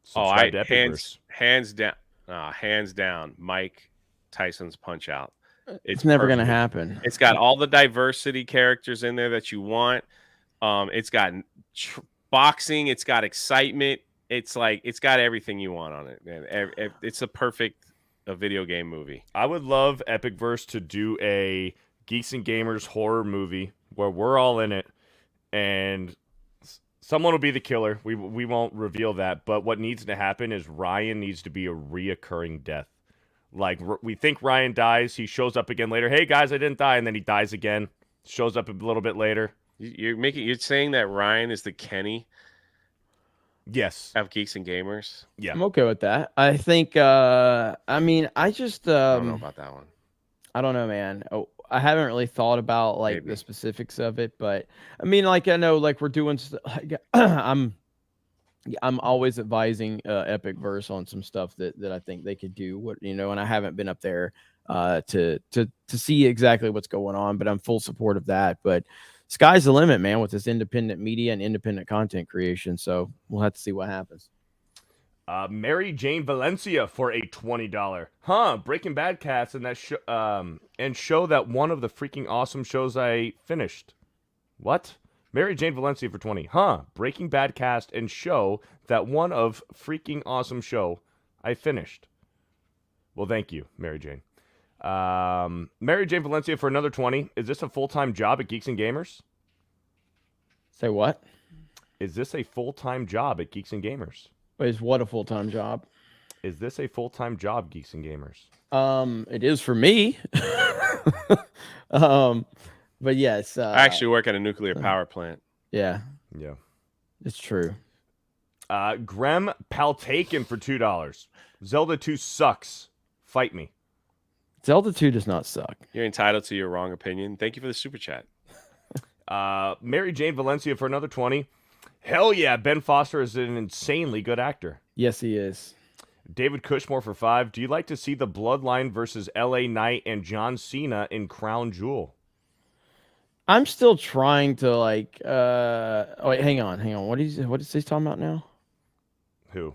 S3: Subscribe to
S1: hands down, Mike Tyson's Punch Out.
S2: It's never going to
S1: perfect.
S2: happen.
S1: It's got all the diversity characters in there that you want. It's got boxing. It's got excitement. It's got everything you want on it, man. It's a perfect video game movie.
S3: I would love Epicverse to do a Geeks and Gamers horror movie where we're all in it, and someone will be the killer. We won't reveal that, but what needs to happen is Ryan needs to be a reoccurring death. Like, we think Ryan dies, he shows up again later. Hey guys, I didn't die, and then he dies again. Shows up a little bit later.
S1: You're saying that Ryan is the Kenny?
S3: Yes.
S1: Of Geeks and Gamers?
S3: Yeah.
S2: I'm okay with that. I think I mean, I just
S1: I don't know about that one.
S2: I don't know, man. Oh, I haven't really thought about like the specifics of it, but I mean, like I know, like we're doing. I'm always advising Epicverse on some stuff that I think they could do. And I haven't been up there to see exactly what's going on, but I'm full support of that. But sky's the limit, man, with this independent media and independent content creation. So we'll have to see what happens.
S3: Mary Jane Valencia for a $20. Breaking Bad cast and that show that one of the freaking awesome shows I finished. What? Mary Jane Valencia for 20. Breaking Bad cast and show that one of freaking awesome show I finished. Well, thank you, Mary Jane. Mary Jane Valencia for another 20. Is this a full-time job at Geeks and Gamers?
S2: Say what?
S3: Is this a full-time job at Geeks and Gamers?
S2: Is what a full-time job?
S3: Is this a full-time job, Geeks and Gamers?
S2: It is for me. But yes,
S1: I actually work at a nuclear power plant.
S2: Yeah, it's true.
S3: Grem Paltaken for $2. Zelda 2 sucks. Fight me.
S2: Zelda 2 does not suck.
S1: You're entitled to your wrong opinion. Thank you for the super chat.
S3: Mary Jane Valencia for another 20. Hell yeah, Ben Foster is an insanely good actor.
S2: Yes, he is.
S3: David Cushmore for 5. Do you like to see the Bloodline versus LA Knight and John Cena in Crown Jewel?
S2: I'm still trying to like. Oh wait, hang on. What is he talking about now?
S3: Who?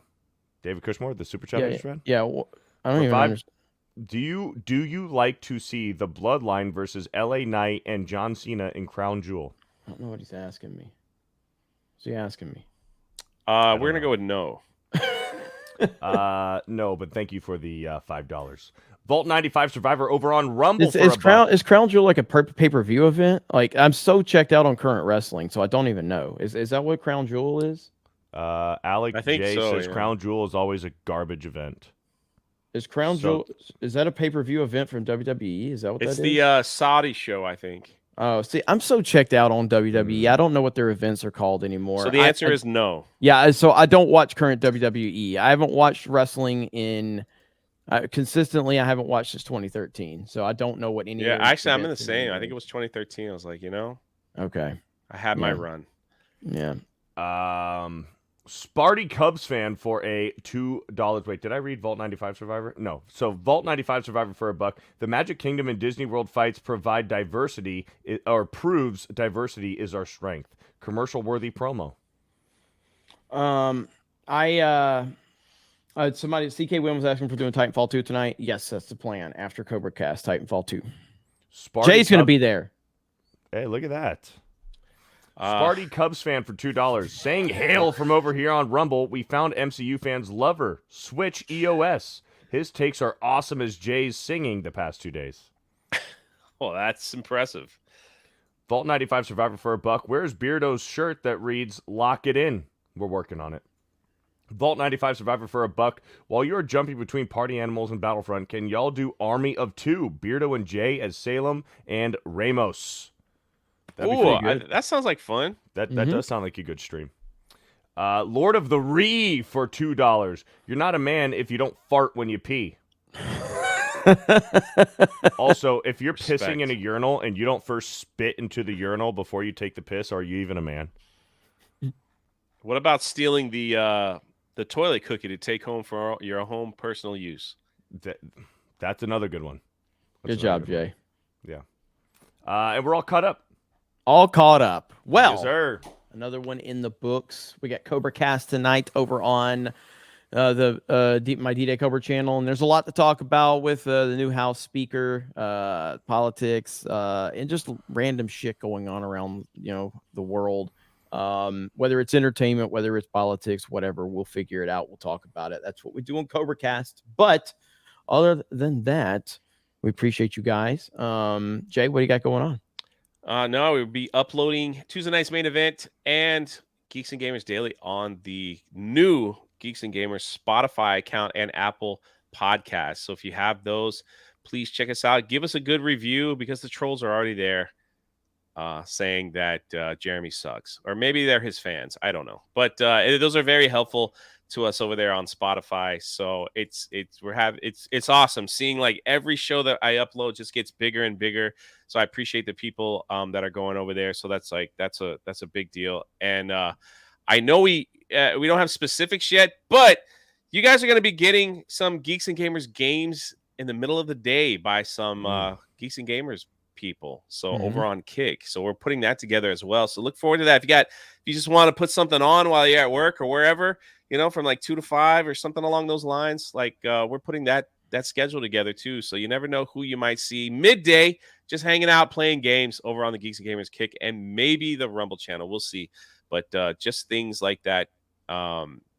S3: David Cushmore, the super chat
S2: Yeah,
S3: I just read?
S2: yeah. I don't even understand.
S3: Do you like to see the Bloodline versus LA Knight and John Cena in Crown Jewel?
S2: I don't know what he's asking me. What's he asking me?
S1: We're gonna go with no.
S3: No, but thank you for the $5. Vault 95 Survivor over on Rumble.
S2: Is Crown Jewel like a pay-per-view event? Like, I'm so checked out on current wrestling, so I don't even know. Is that what Crown Jewel is?
S3: Alex J says Crown Jewel is always a garbage event.
S2: Is Crown Jewel, is that a pay-per-view event from WWE? Is that what that is?
S1: It's the Saudi show, I think.
S2: Oh, see, I'm so checked out on WWE. I don't know what their events are called anymore.
S1: So the answer is no.
S2: Yeah, so I don't watch current WWE. I haven't watched wrestling in consistently. I haven't watched since 2013, so I don't know what any.
S1: Yeah, actually, I'm in the same. I think it was 2013. I was like,
S2: okay,
S1: I had my run.
S2: Yeah.
S3: Sparty Cubs fan for a $2. Wait, did I read Vault 95 Survivor? No. So Vault 95 Survivor for $1. The Magic Kingdom and Disney World fights provide diversity, or proves diversity is our strength. Commercial worthy promo.
S2: Somebody, CK Williams was asking for doing Titanfall 2 tonight. Yes, that's the plan. After Cobra Cast, Titanfall 2. Jay's going to be there.
S3: Hey, look at that. Sparty Cubs fan for $2. Saying hail from over here on Rumble. We found MCU fans lover. Switch EOS. His takes are awesome as Jay's singing the past 2 days.
S1: Well, that's impressive.
S3: Vault 95 Survivor for $1. Where's Beardo's shirt that reads "Lock It In"? We're working on it. Vault 95 Survivor for $1. While you're jumping between party animals and Battlefront, can y'all do Army of Two? Beardo and Jay as Salem and Ramos.
S1: Ooh, that sounds like fun.
S3: That does sound like a good stream. Lord of the Ree for $2. You're not a man if you don't fart when you pee. Also, if you're pissing in a urinal and you don't first spit into the urinal before you take the piss, are you even a man?
S1: What about stealing the toilet cookie to take home for your home personal use?
S3: That's another good one.
S2: Good job, Jay.
S3: Yeah. And we're all caught up.
S2: All caught up. Well,
S3: yes, sir.
S2: Another one in the books. We got Cobra Cast tonight over on my D-Day Cobra channel, and there's a lot to talk about with the new House Speaker, politics, and just random shit going on around the world. Whether it's entertainment, whether it's politics, whatever, we'll figure it out. We'll talk about it. That's what we do on Cobra Cast. But other than that, we appreciate you guys. Jay, what do you got going on?
S1: No, we'll be uploading Tuesday night's main event and Geeks and Gamers Daily on the new Geeks and Gamers Spotify account and Apple Podcasts. So if you have those, please check us out. Give us a good review because the trolls are already there saying that Jeremy sucks. Or maybe they're his fans. I don't know. But those are very helpful to us over there on Spotify. So it's awesome seeing like every show that I upload just gets bigger and bigger. So I appreciate the people that are going over there. So that's a big deal. And I know we don't have specifics yet, but you guys are going to be getting some Geeks and Gamers games in the middle of the day by some Geeks and Gamers people. So over on Kick. So we're putting that together as well. So look forward to that. If you just want to put something on while you're at work or wherever, from like 2 to 5 or something along those lines, like we're putting that schedule together too. So you never know who you might see midday just hanging out playing games over on the Geeks and Gamers Kick and maybe the Rumble channel. We'll see. But just things like that.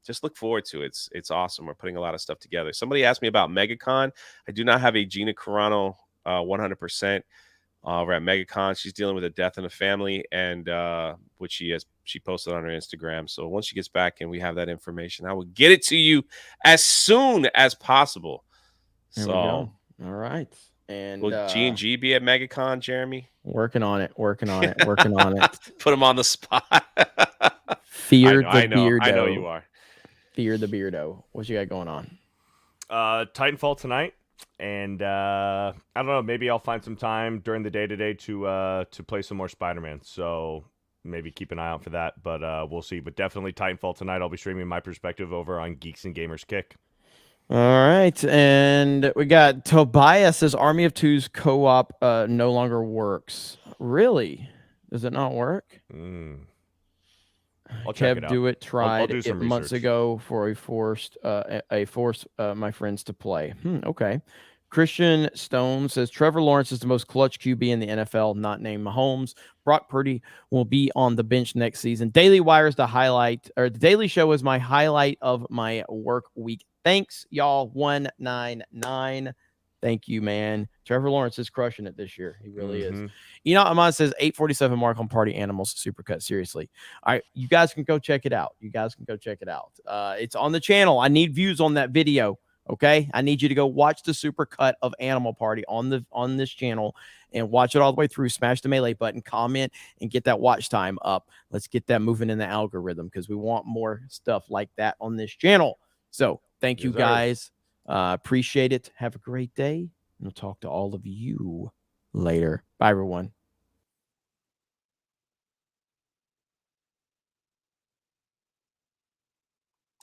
S1: Just look forward to it. It's awesome. We're putting a lot of stuff together. Somebody asked me about MegaCon. I do not have a Gina Carano 100% over at MegaCon. She's dealing with a death in the family, and which she posted on her Instagram. So once she gets back and we have that information, I will get it to you as soon as possible.
S2: There we go. All right. And
S1: will G&G be at MegaCon, Jeremy?
S2: Working on it. Put him
S1: on the spot.
S2: Fear the Beardo.
S1: I know you are.
S2: Fear the Beardo. What you got going on?
S3: Titanfall tonight. And I don't know, maybe I'll find some time during the day today to play some more Spider-Man. So maybe keep an eye out for that, but we'll see. But definitely Titanfall tonight. I'll be streaming my perspective over on Geeks and Gamers Kick.
S2: All right, and we got Tobias says Army of Two's co-op no longer works. Does it not work?
S3: I'll check it out.
S2: Tried it months ago for forced my friends to play. Okay. Christian Stone says Trevor Lawrence is the most clutch QB in the NFL, not named Mahomes. Brock Purdy will be on the bench next season. Daily Wire is the highlight, or the Daily Show is my highlight of my work week. Thanks, y'all. 199. Thank you, man. Trevor Lawrence is crushing it this year. He really is. Amon says 847 mark on Party Animals Supercut. Seriously. All right. You guys can go check it out. It's on the channel. I need views on that video. Okay. I need you to go watch the supercut of Animal Party on this channel and watch it all the way through. Smash the melee button, comment, and get that watch time up. Let's get that moving in the algorithm because we want more stuff like that on this channel. So thank you guys. Appreciate it. Have a great day. And we'll talk to all of you later. Bye, everyone.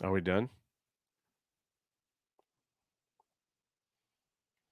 S1: Are we done?